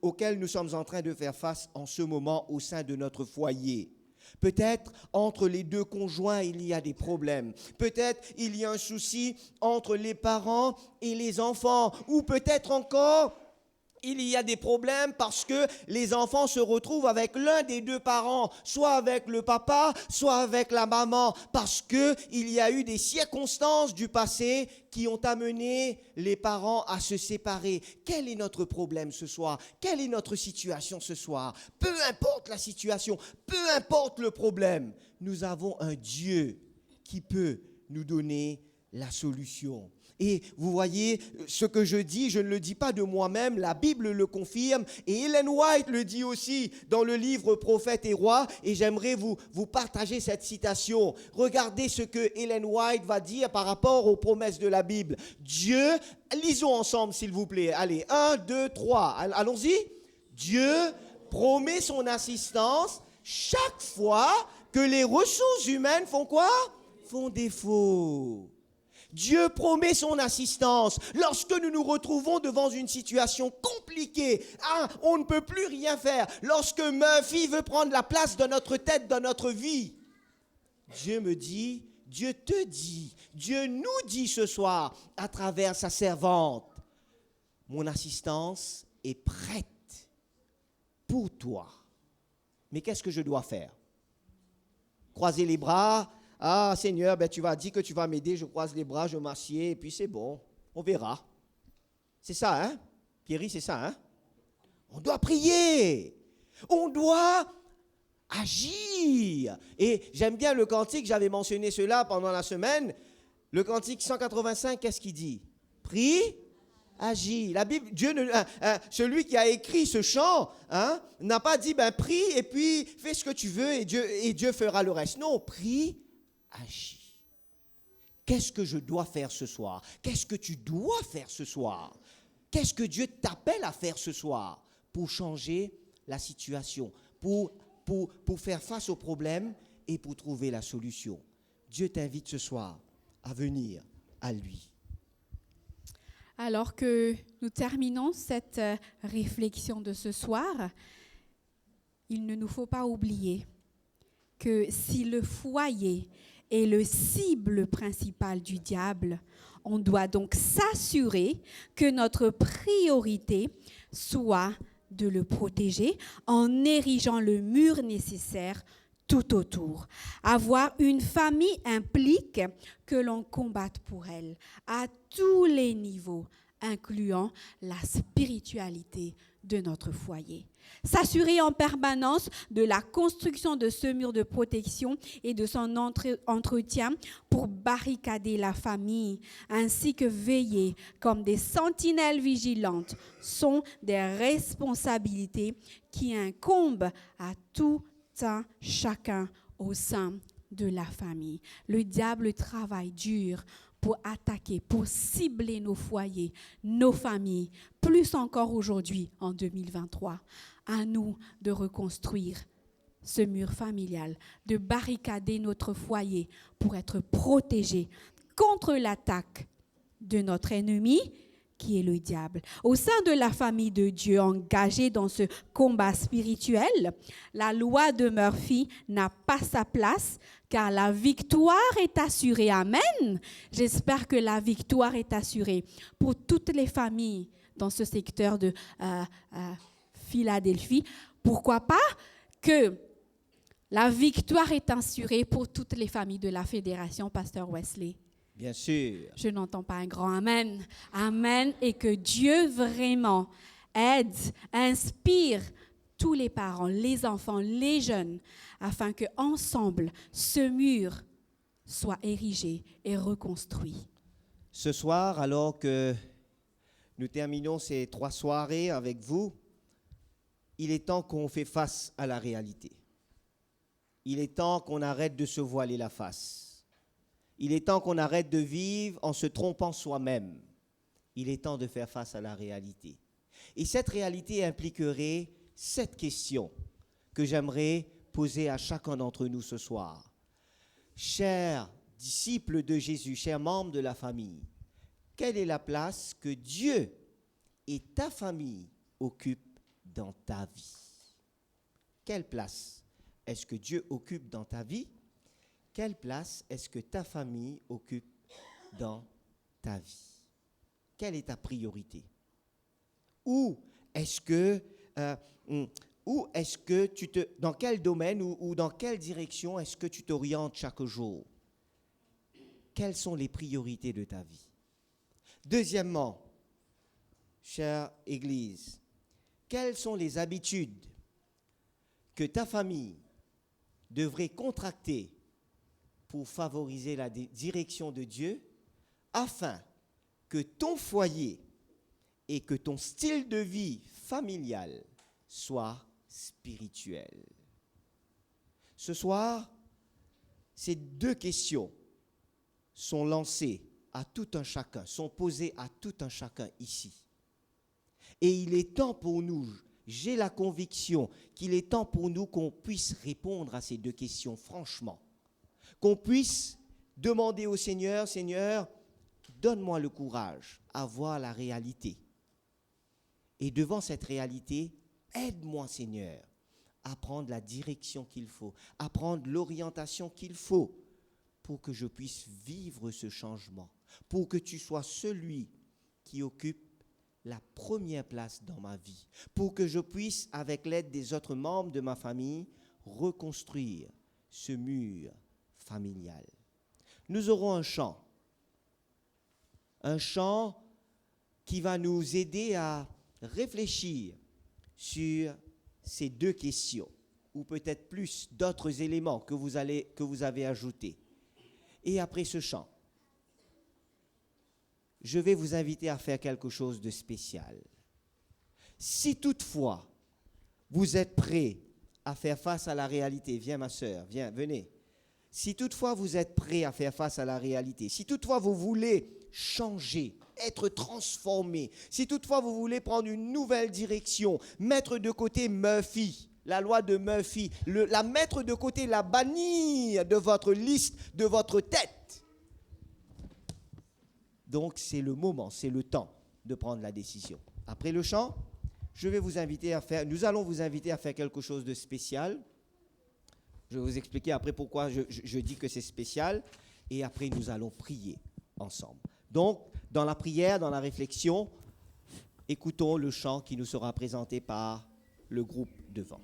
auquel nous sommes en train de faire face en ce moment au sein de notre foyer? Peut-être entre les deux conjoints, il y a des problèmes. Peut-être il y a un souci entre les parents et les enfants. Ou peut-être encore, il y a des problèmes parce que les enfants se retrouvent avec l'un des deux parents, soit avec le papa, soit avec la maman, parce qu'il y a eu des circonstances du passé qui ont amené les parents à se séparer. Quel est notre problème ce soir? Quelle est notre situation ce soir? Peu importe la situation, peu importe le problème, nous avons un Dieu qui peut nous donner la solution. Et vous voyez, ce que je dis, je ne le dis pas de moi-même, la Bible le confirme, et Ellen White le dit aussi dans le livre Prophètes et Rois, et j'aimerais vous partager cette citation. Regardez ce que Ellen White va dire par rapport aux promesses de la Bible. Dieu, lisons ensemble s'il vous plaît, allez, 1, 2, 3, allons-y. Dieu promet son assistance chaque fois que les ressources humaines font quoi? Font défaut. Dieu promet son assistance lorsque nous nous retrouvons devant une situation compliquée. On ne peut plus rien faire. Lorsque Murphy veut prendre la place de notre tête dans notre vie. Dieu me dit, Dieu te dit, Dieu nous dit ce soir à travers sa servante, mon assistance est prête pour toi. Mais qu'est-ce que je dois faire? Croiser les bras? Ah Seigneur, tu vas dire que tu vas m'aider, je croise les bras, je m'assieds, et puis c'est bon, on verra. C'est ça, hein? Pierry, c'est ça, hein? On doit prier, on doit agir. Et j'aime bien le cantique, j'avais mentionné cela pendant la semaine. Le cantique 185, qu'est-ce qu'il dit? Prie, agis. La Bible, celui qui a écrit ce chant, n'a pas dit prie et puis fais ce que tu veux et Dieu fera le reste. Non, prie, agis. Qu'est-ce que je dois faire ce soir? Qu'est-ce que tu dois faire ce soir? Qu'est-ce que Dieu t'appelle à faire ce soir pour changer la situation, pour faire face aux problèmes et pour trouver la solution? Dieu t'invite ce soir à venir à lui. Alors que nous terminons cette réflexion de ce soir, il ne nous faut pas oublier que si le foyer est le cible principal du diable, on doit donc s'assurer que notre priorité soit de le protéger en érigeant le mur nécessaire tout autour. Avoir une famille implique que l'on combatte pour elle à tous les niveaux, incluant la spiritualité de notre foyer. S'assurer en permanence de la construction de ce mur de protection et de son entretien pour barricader la famille, ainsi que veiller comme des sentinelles vigilantes, sont des responsabilités qui incombent à tout un chacun au sein de la famille. Le diable travaille dur pour attaquer, pour cibler nos foyers, nos familles, plus encore aujourd'hui en 2023. À nous de reconstruire ce mur familial, de barricader notre foyer pour être protégés contre l'attaque de notre ennemi qui est le diable. Au sein de la famille de Dieu engagée dans ce combat spirituel, la loi de Murphy n'a pas sa place car la victoire est assurée. Amen. J'espère que la victoire est assurée pour toutes les familles dans ce secteur de Philadelphie. Pourquoi pas que la victoire est assurée pour toutes les familles de la Fédération, Pasteur Wesley? Bien sûr. Je n'entends pas un grand amen. Amen. Et que Dieu vraiment aide, inspire tous les parents, les enfants, les jeunes, afin que ensemble ce mur soit érigé et reconstruit. Ce soir, alors que nous terminons ces 3 soirées avec vous, il est temps qu'on fait face à la réalité. Il est temps qu'on arrête de se voiler la face. Il est temps qu'on arrête de vivre en se trompant soi-même. Il est temps de faire face à la réalité. Et cette réalité impliquerait cette question que j'aimerais poser à chacun d'entre nous ce soir. Chers disciples de Jésus, chers membres de la famille, quelle est la place que Dieu et ta famille occupent dans ta vie? Quelle place est-ce que Dieu occupe dans ta vie? Quelle place est-ce que ta famille occupe dans ta vie? Quelle est ta priorité? Ou est-ce que dans quel domaine ou dans quelle direction est-ce que tu t'orientes chaque jour? Quelles sont les priorités de ta vie? Deuxièmement, chère Église, quelles sont les habitudes que ta famille devrait contracter pour favoriser la direction de Dieu afin que ton foyer et que ton style de vie familial soit spirituel? Ce soir, ces deux questions sont lancées à tout un chacun, sont posées à tout un chacun ici. Et il est temps pour nous, j'ai la conviction qu'il est temps pour nous qu'on puisse répondre à ces deux questions franchement. Qu'on puisse demander au Seigneur, Seigneur, donne-moi le courage à voir la réalité. Et devant cette réalité, aide-moi, Seigneur, à prendre la direction qu'il faut, à prendre l'orientation qu'il faut pour que je puisse vivre ce changement, pour que tu sois celui qui occupe la première place dans ma vie, pour que je puisse, avec l'aide des autres membres de ma famille, reconstruire ce mur familial. Nous aurons un chant qui va nous aider à réfléchir sur ces deux questions, ou peut-être plus d'autres éléments que vous avez ajoutés. Et après ce chant, je vais vous inviter à faire quelque chose de spécial. Si toutefois, vous êtes prêts à faire face à la réalité, viens ma sœur, venez. Si toutefois vous êtes prêts à faire face à la réalité, si toutefois vous voulez changer, être transformé, si toutefois vous voulez prendre une nouvelle direction, mettre de côté Murphy, la loi de Murphy, la mettre de côté, la bannir de votre liste, de votre tête. Donc c'est le moment, c'est le temps de prendre la décision. Après le chant, nous allons vous inviter à faire quelque chose de spécial. Je vais vous expliquer après pourquoi je dis que c'est spécial. Et après, nous allons prier ensemble. Donc, dans la prière, dans la réflexion, écoutons le chant qui nous sera présenté par le groupe devant.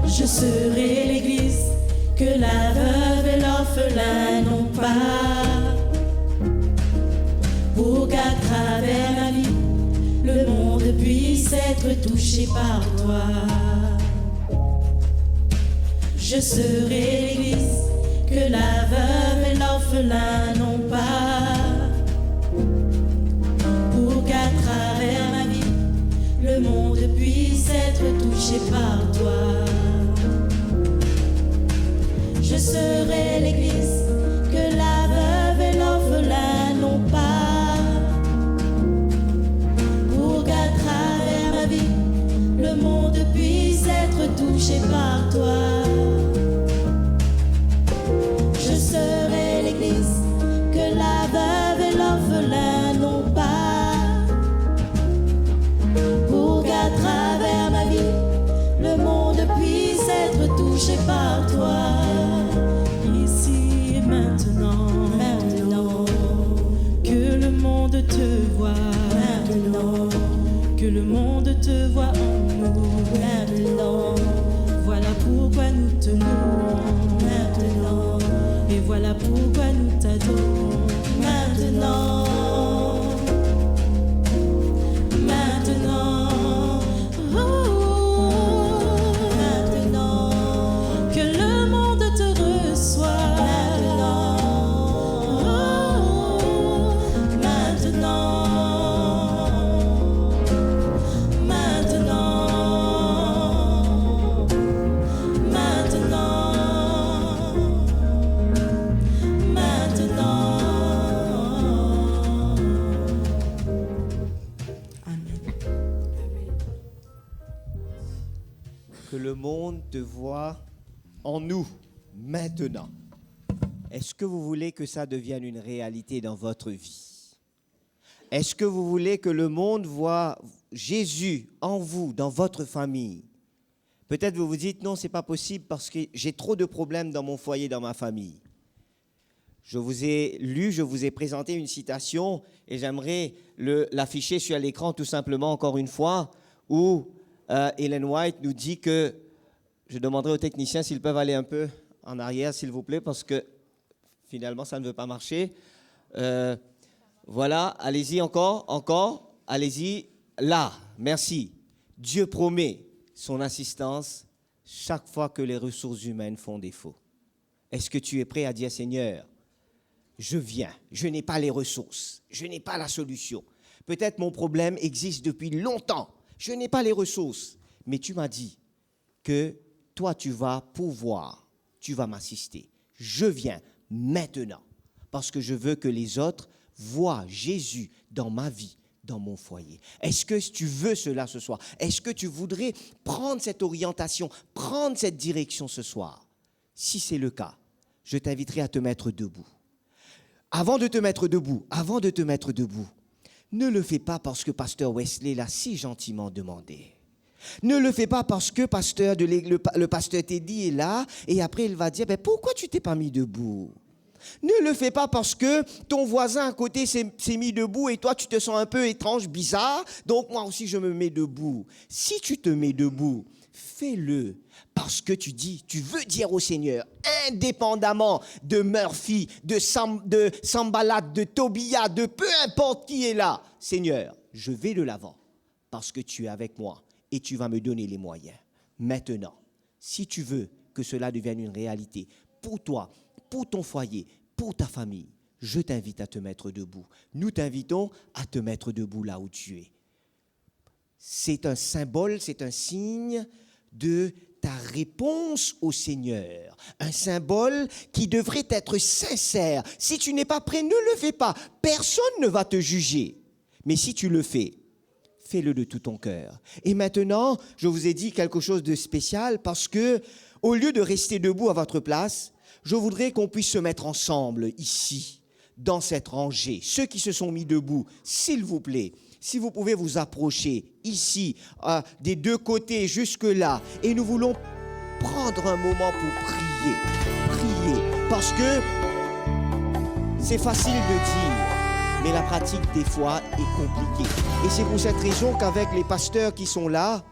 Je serai l'église que la veuve et l'orphelin n'ont pas, pour qu'à travers ma vie, le monde puisse être touché par toi. Je serai l'église que la veuve et l'orphelin n'ont pas, pour qu'à travers ma vie, le monde puisse être touché par toi. Je serai l'église que la veuve et l'orphelin n'ont pas, pour qu'à travers ma vie, le monde puisse être touché par toi. Je serai l'église que la veuve et l'orphelin n'ont pas, pour qu'à travers ma vie, le monde puisse être touché par toi. Ici et maintenant, que le monde te voit, maintenant, que le monde te voit en nous, maintenant. Voilà pourquoi nous te louons, maintenant, et voilà pourquoi nous t'adorons, maintenant. Maintenant, maintenant, que le monde te reçoit, maintenant, Que le monde te voit en nous, maintenant. Est-ce que vous voulez que ça devienne une réalité dans votre vie? Est-ce que vous voulez que le monde voit Jésus en vous, dans votre famille? Peut-être vous vous dites, non, ce n'est pas possible parce que j'ai trop de problèmes dans mon foyer, dans ma famille. Je vous ai lu, je vous ai présenté une citation et j'aimerais l'afficher sur l'écran tout simplement encore une fois, où Ellen White nous dit que, je demanderai aux techniciens s'ils peuvent aller un peu en arrière, s'il vous plaît, parce que finalement, ça ne veut pas marcher. Voilà, allez-y encore, allez-y, là, merci. Dieu promet son assistance chaque fois que les ressources humaines font défaut. Est-ce que tu es prêt à dire, Seigneur, je viens, je n'ai pas les ressources, je n'ai pas la solution. Peut-être mon problème existe depuis longtemps. Je n'ai pas les ressources, mais tu m'as dit que toi, tu vas pouvoir, tu vas m'assister. Je viens maintenant parce que je veux que les autres voient Jésus dans ma vie, dans mon foyer. Est-ce que tu veux cela ce soir? Est-ce que tu voudrais prendre cette orientation, prendre cette direction ce soir? Si c'est le cas, je t'inviterai à te mettre debout. Avant de te mettre debout, ne le fais pas parce que Pasteur Wesley l'a si gentiment demandé. Ne le fais pas parce que le pasteur Teddy est là et après il va dire, pourquoi tu t'es pas mis debout? Ne le fais pas parce que ton voisin à côté s'est mis debout et toi tu te sens un peu étrange, bizarre, donc moi aussi je me mets debout. Si tu te mets debout, fais-le parce que tu veux dire au Seigneur, indépendamment de Murphy, de Sambalat, de Tobia, de peu importe qui est là, Seigneur, je vais de l'avant parce que tu es avec moi et tu vas me donner les moyens. Maintenant, si tu veux que cela devienne une réalité pour toi, pour ton foyer, pour ta famille, je t'invite à te mettre debout. Nous t'invitons à te mettre debout là où tu es. C'est un symbole, c'est un signe de ta réponse au Seigneur. Un symbole qui devrait être sincère. Si tu n'es pas prêt, ne le fais pas. Personne ne va te juger. Mais si tu le fais, fais-le de tout ton cœur. Et maintenant, je vous ai dit quelque chose de spécial parce que, au lieu de rester debout à votre place, je voudrais qu'on puisse se mettre ensemble ici, dans cette rangée. Ceux qui se sont mis debout, s'il vous plaît, si vous pouvez vous approcher ici, des deux côtés jusque-là, et nous voulons prendre un moment pour prier, parce que c'est facile de dire, mais la pratique des fois est compliquée. Et c'est pour cette raison qu'avec les pasteurs qui sont là,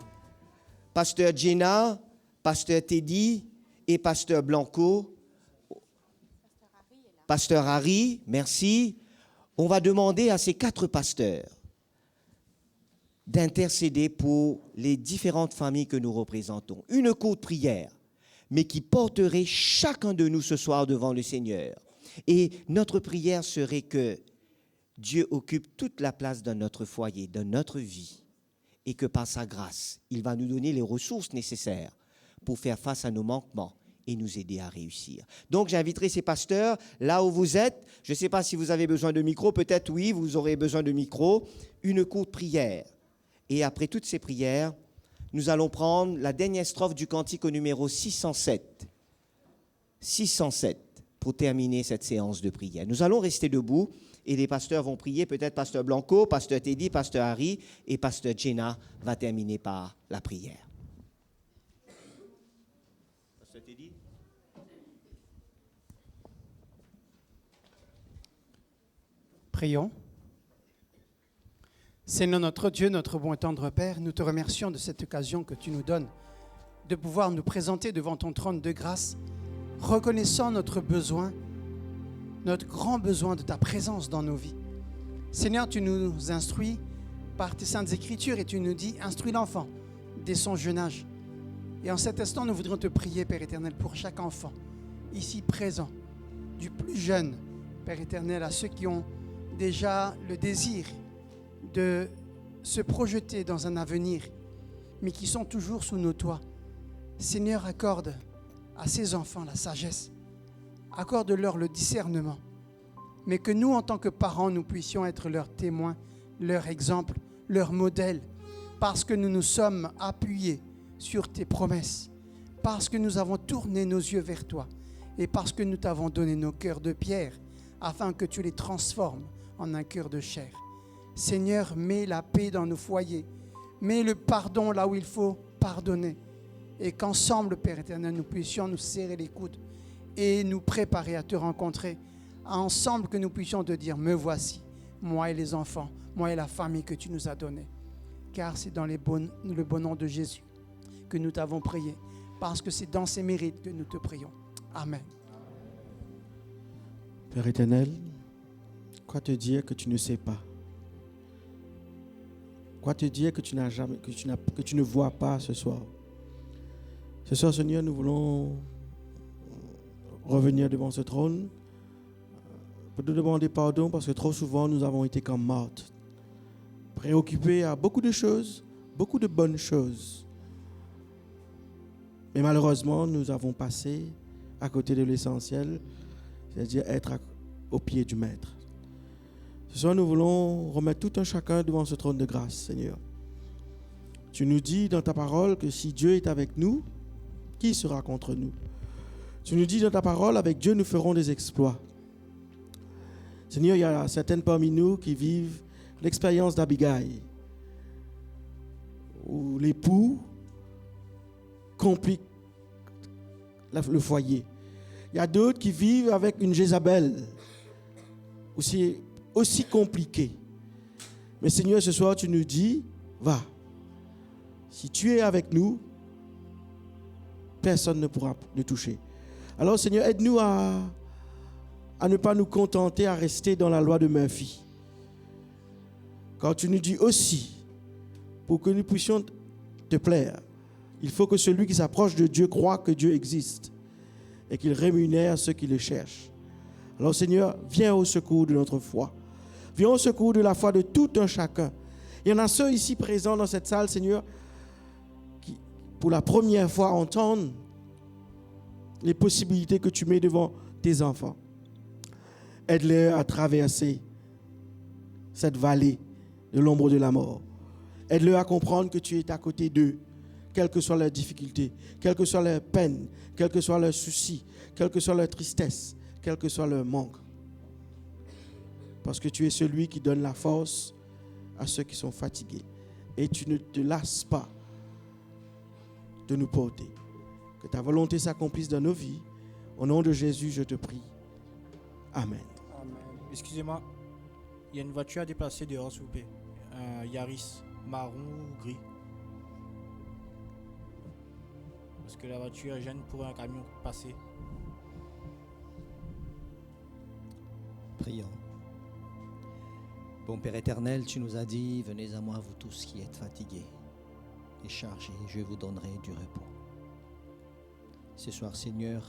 pasteur Jenna, Pasteur Teddy et Pasteur Blanco. Pasteur Harry, merci. On va demander à ces 4 pasteurs d'intercéder pour les différentes familles que nous représentons. Une courte prière, mais qui porterait chacun de nous ce soir devant le Seigneur. Et notre prière serait que Dieu occupe toute la place dans notre foyer, dans notre vie, et que par sa grâce, il va nous donner les ressources nécessaires pour faire face à nos manquements et nous aider à réussir. Donc, j'inviterai ces pasteurs, là où vous êtes, je ne sais pas si vous avez besoin de micro, peut-être oui, vous aurez besoin de micro, une courte prière. Et après toutes ces prières, nous allons prendre la dernière strophe du cantique au numéro 607. 607, pour terminer cette séance de prière. Nous allons rester debout et les pasteurs vont prier, peut-être Pasteur Blanco, Pasteur Teddy, Pasteur Harry et Pasteur Jenna va terminer par la prière. Pasteur Teddy? Prions. Seigneur notre Dieu, notre bon et tendre Père, nous te remercions de cette occasion que tu nous donnes de pouvoir nous présenter devant ton trône de grâce, reconnaissant notre besoin, notre grand besoin de ta présence dans nos vies. Seigneur, tu nous instruis par tes saintes écritures et tu nous dis, instruis l'enfant dès son jeune âge. Et en cet instant, nous voudrions te prier, Père éternel, pour chaque enfant ici présent, du plus jeune, Père éternel, à ceux qui ont déjà le désir de se projeter dans un avenir, mais qui sont toujours sous nos toits. Seigneur, accorde à ces enfants la sagesse, accorde-leur le discernement, mais que nous, en tant que parents, nous puissions être leurs témoins, leur exemple, leur modèle, parce que nous nous sommes appuyés sur tes promesses, parce que nous avons tourné nos yeux vers toi et parce que nous t'avons donné nos cœurs de pierre afin que tu les transformes en un cœur de chair. Seigneur, mets la paix dans nos foyers, mets le pardon là où il faut pardonner, et qu'ensemble, Père éternel, nous puissions nous serrer les coudes et nous préparer à te rencontrer, ensemble que nous puissions te dire, me voici, moi et les enfants, moi et la famille que tu nous as donnée. Car c'est dans le bon nom de Jésus que nous t'avons prié, parce que c'est dans ses mérites que nous te prions. Amen. Père éternel, quoi te dire que tu ne sais pas? Quoi te dire que tu ne vois pas ce soir? Ce soir, Seigneur, nous voulons revenir devant ce trône pour te demander pardon parce que trop souvent nous avons été comme Marthe, préoccupés à beaucoup de choses, beaucoup de bonnes choses. Mais malheureusement, nous avons passé à côté de l'essentiel, c'est-à-dire être au pied du Maître. Ce soir, nous voulons remettre tout un chacun devant ce trône de grâce, Seigneur. Tu nous dis dans ta parole que si Dieu est avec nous, qui sera contre nous? Tu nous dis dans ta parole, avec Dieu, nous ferons des exploits. Seigneur, il y a certaines parmi nous qui vivent l'expérience d'Abigail, où l'époux complique le foyer. Il y a d'autres qui vivent avec une Jézabel, aussi compliqué. Mais Seigneur, ce soir, tu nous dis, va. Si tu es avec nous, personne ne pourra nous toucher. Alors, Seigneur, aide-nous à ne pas nous contenter, à rester dans la loi de Murphy. Quand tu nous dis aussi, pour que nous puissions te plaire, il faut que celui qui s'approche de Dieu croit que Dieu existe et qu'il rémunère ceux qui le cherchent. Alors, Seigneur, viens au secours de notre foi. Viens au secours de la foi de tout un chacun. Il y en a ceux ici présents dans cette salle, Seigneur, qui, pour la première fois, entendent les possibilités que tu mets devant tes enfants. Aide-les à traverser cette vallée de l'ombre de la mort. Aide-les à comprendre que tu es à côté d'eux, quelles que soient leurs difficultés, quelles que soient leurs peines, quels que soient leurs soucis, quelle que soit leur tristesse, quel que soit leur manque. Parce que tu es celui qui donne la force à ceux qui sont fatigués. Et tu ne te lasses pas de nous porter. Que ta volonté s'accomplisse dans nos vies. Au nom de Jésus, je te prie. Amen. Amen. Excusez-moi, il y a une voiture à déplacer dehors, s'il vous plaît. Un Yaris marron ou gris. parce que la voiture gêne pour un camion passer. Prions. Bon Père éternel, tu nous as dit, venez à moi vous tous qui êtes fatigués et chargés, je vous donnerai du repos. Ce soir Seigneur,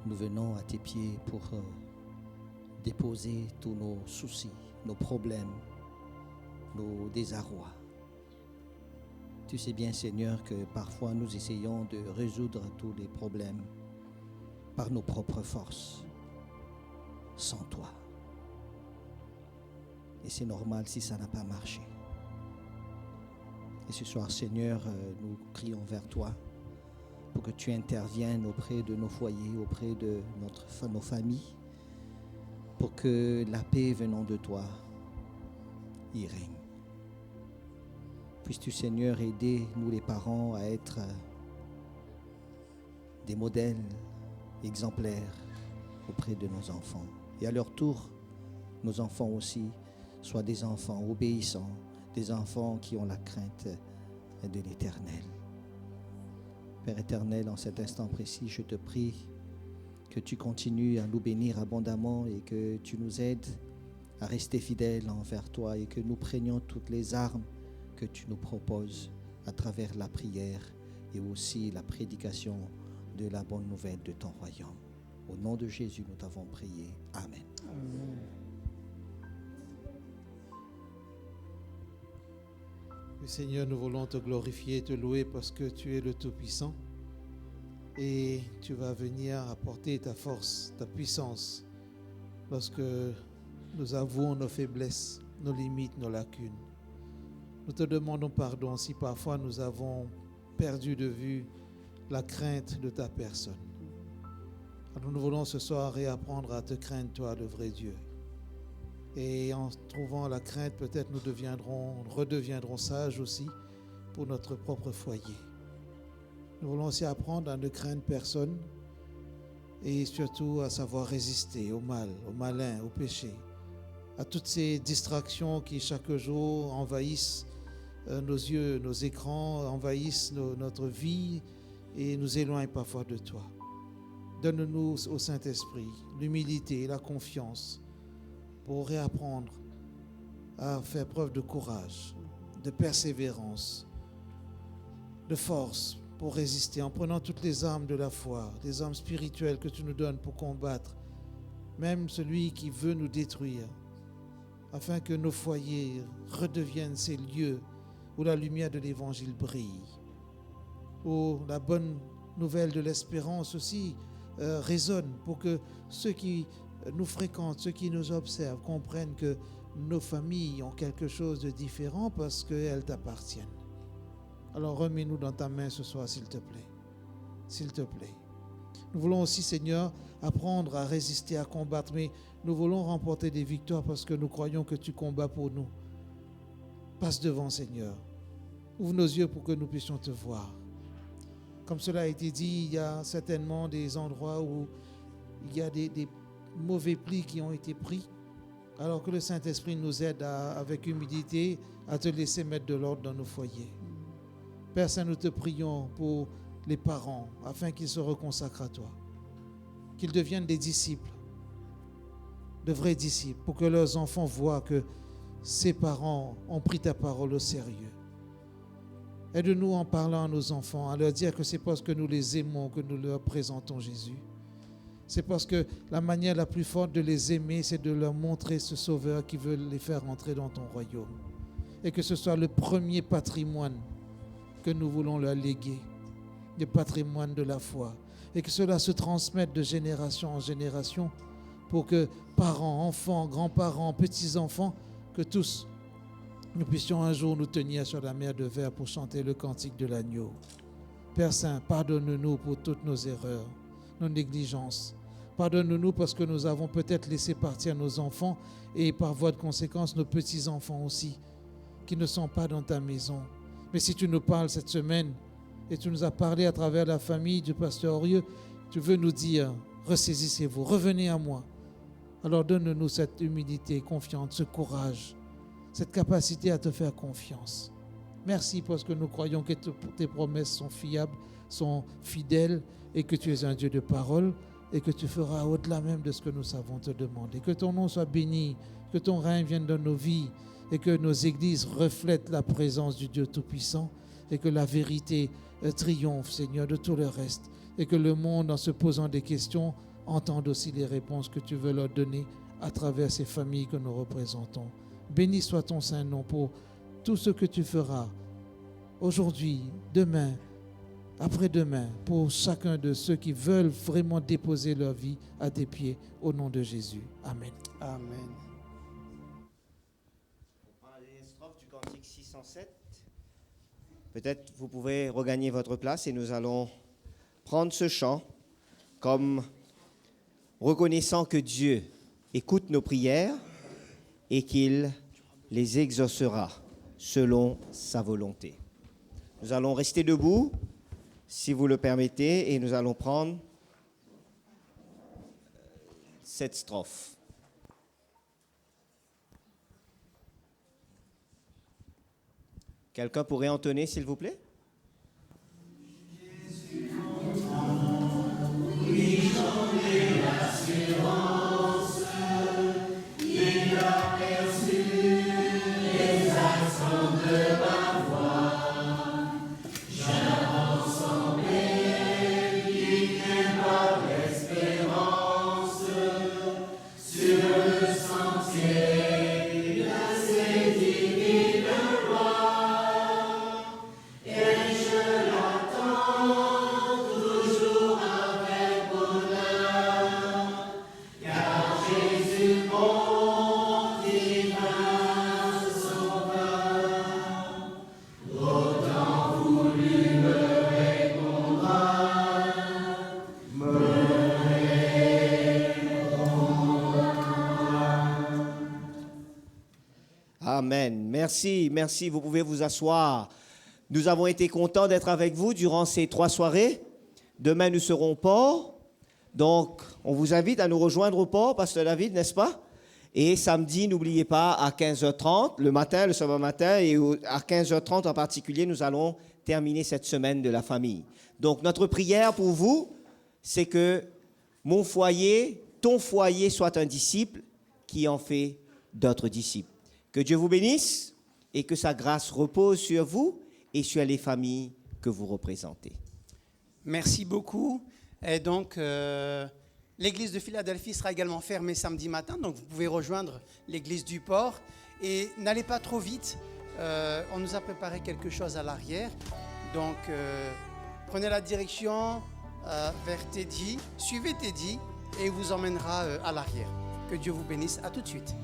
nous venons à tes pieds pour déposer tous nos soucis, nos problèmes, nos désarrois. Tu sais bien Seigneur que parfois nous essayons de résoudre tous les problèmes par nos propres forces, sans toi. Et c'est normal si ça n'a pas marché. Et ce soir, Seigneur, nous crions vers toi pour que tu interviennes auprès de nos foyers, auprès de nos familles, pour que la paix venant de toi y règne. Puisses-tu, Seigneur, aider nous les parents à être des modèles exemplaires auprès de nos enfants. Et à leur tour, nos enfants aussi soient des enfants obéissants, des enfants qui ont la crainte de l'Éternel. Père éternel, en cet instant précis, je te prie que tu continues à nous bénir abondamment et que tu nous aides à rester fidèles envers toi et que nous prenions toutes les armes que tu nous proposes à travers la prière et aussi la prédication de la bonne nouvelle de ton royaume. Au nom de Jésus, nous t'avons prié. Amen. Amen. Seigneur, nous voulons te glorifier et te louer parce que tu es le Tout-Puissant et tu vas venir apporter ta force, ta puissance lorsque nous avouons nos faiblesses, nos limites, nos lacunes. Nous te demandons pardon si parfois nous avons perdu de vue la crainte de ta personne. Alors nous voulons ce soir réapprendre à te craindre, toi, le vrai Dieu. Et en trouvant la crainte, peut-être nous redeviendrons sages aussi pour notre propre foyer. Nous voulons aussi apprendre à ne craindre personne et surtout à savoir résister au mal, au malin, au péché, à toutes ces distractions qui chaque jour envahissent nos yeux, nos écrans, envahissent notre vie et nous éloignent parfois de toi. Donne-nous au Saint-Esprit l'humilité et la confiance pour réapprendre à faire preuve de courage, de persévérance, de force pour résister en prenant toutes les armes de la foi, les armes spirituelles que tu nous donnes pour combattre, même celui qui veut nous détruire, afin que nos foyers redeviennent ces lieux où la lumière de l'Évangile brille, où la bonne nouvelle de l'espérance aussi résonne pour que ceux qui nous fréquentent, ceux qui nous observent, comprennent que nos familles ont quelque chose de différent parce qu'elles t'appartiennent. Alors remets-nous dans ta main ce soir, s'il te plaît. S'il te plaît. Nous voulons aussi, Seigneur, apprendre à résister, à combattre, mais nous voulons remporter des victoires parce que nous croyons que tu combats pour nous. Passe devant, Seigneur. Ouvre nos yeux pour que nous puissions te voir. Comme cela a été dit, il y a certainement des endroits où il y a des mauvais plis qui ont été pris, alors que le Saint-Esprit nous aide avec humilité à te laisser mettre de l'ordre dans nos foyers. Père Saint, nous te prions pour les parents, afin qu'ils se reconsacrent à toi, qu'ils deviennent des disciples, de vrais disciples, pour que leurs enfants voient que ces parents ont pris ta parole au sérieux. Aide-nous en parlant à nos enfants, à leur dire que c'est parce que nous les aimons que nous leur présentons Jésus. C'est parce que la manière la plus forte de les aimer, c'est de leur montrer ce Sauveur qui veut les faire entrer dans ton royaume. Et que ce soit le premier patrimoine que nous voulons leur léguer, le patrimoine de la foi. Et que cela se transmette de génération en génération pour que parents, enfants, grands-parents, petits-enfants, que tous nous puissions un jour nous tenir sur la mer de verre pour chanter le cantique de l'agneau. Père Saint, pardonne-nous pour toutes nos erreurs, nos négligences. Pardonne-nous parce que nous avons peut-être laissé partir nos enfants et par voie de conséquence nos petits-enfants aussi, qui ne sont pas dans ta maison. Mais si tu nous parles cette semaine et tu nous as parlé à travers la famille du pasteur Aurieux, tu veux nous dire, ressaisissez-vous, revenez à moi. Alors donne-nous cette humilité confiante, ce courage, cette capacité à te faire confiance. Merci parce que nous croyons que tes promesses sont fiables, sont fidèles et que tu es un Dieu de parole et que tu feras au-delà même de ce que nous savons te demander. Que ton nom soit béni, que ton règne vienne dans nos vies et que nos églises reflètent la présence du Dieu Tout-Puissant et que la vérité triomphe, Seigneur, de tout le reste et que le monde, en se posant des questions, entende aussi les réponses que tu veux leur donner à travers ces familles que nous représentons. Béni soit ton saint nom pour tout ce que tu feras aujourd'hui, demain, après-demain, pour chacun de ceux qui veulent vraiment déposer leur vie à tes pieds, au nom de Jésus. Amen. Amen. On prend la dernière strophe du cantique 607. Peut-être vous pouvez regagner votre place et nous allons prendre ce chant comme reconnaissant que Dieu écoute nos prières et qu'il les exaucera selon sa volonté. Nous allons rester debout, si vous le permettez, et nous allons prendre cette strophe. Quelqu'un pourrait entonner, s'il vous plaît? Amen. Merci. Vous pouvez vous asseoir. Nous avons été contents d'être avec vous durant ces 3 soirées. Demain, nous serons au port. Donc, on vous invite à nous rejoindre au port, Pasteur David, n'est-ce pas? Et samedi, n'oubliez pas, à 15h30, le matin, le sabbat matin, et à 15h30 en particulier, nous allons terminer cette semaine de la famille. Donc, notre prière pour vous, c'est que mon foyer, ton foyer soit un disciple qui en fait d'autres disciples. Que Dieu vous bénisse et que sa grâce repose sur vous et sur les familles que vous représentez. Merci beaucoup. Et donc, l'église de Philadelphie sera également fermée samedi matin, donc vous pouvez rejoindre l'église du port. Et n'allez pas trop vite, on nous a préparé quelque chose à l'arrière. Donc, prenez la direction vers Teddy, suivez Teddy et il vous emmènera à l'arrière. Que Dieu vous bénisse. À tout de suite.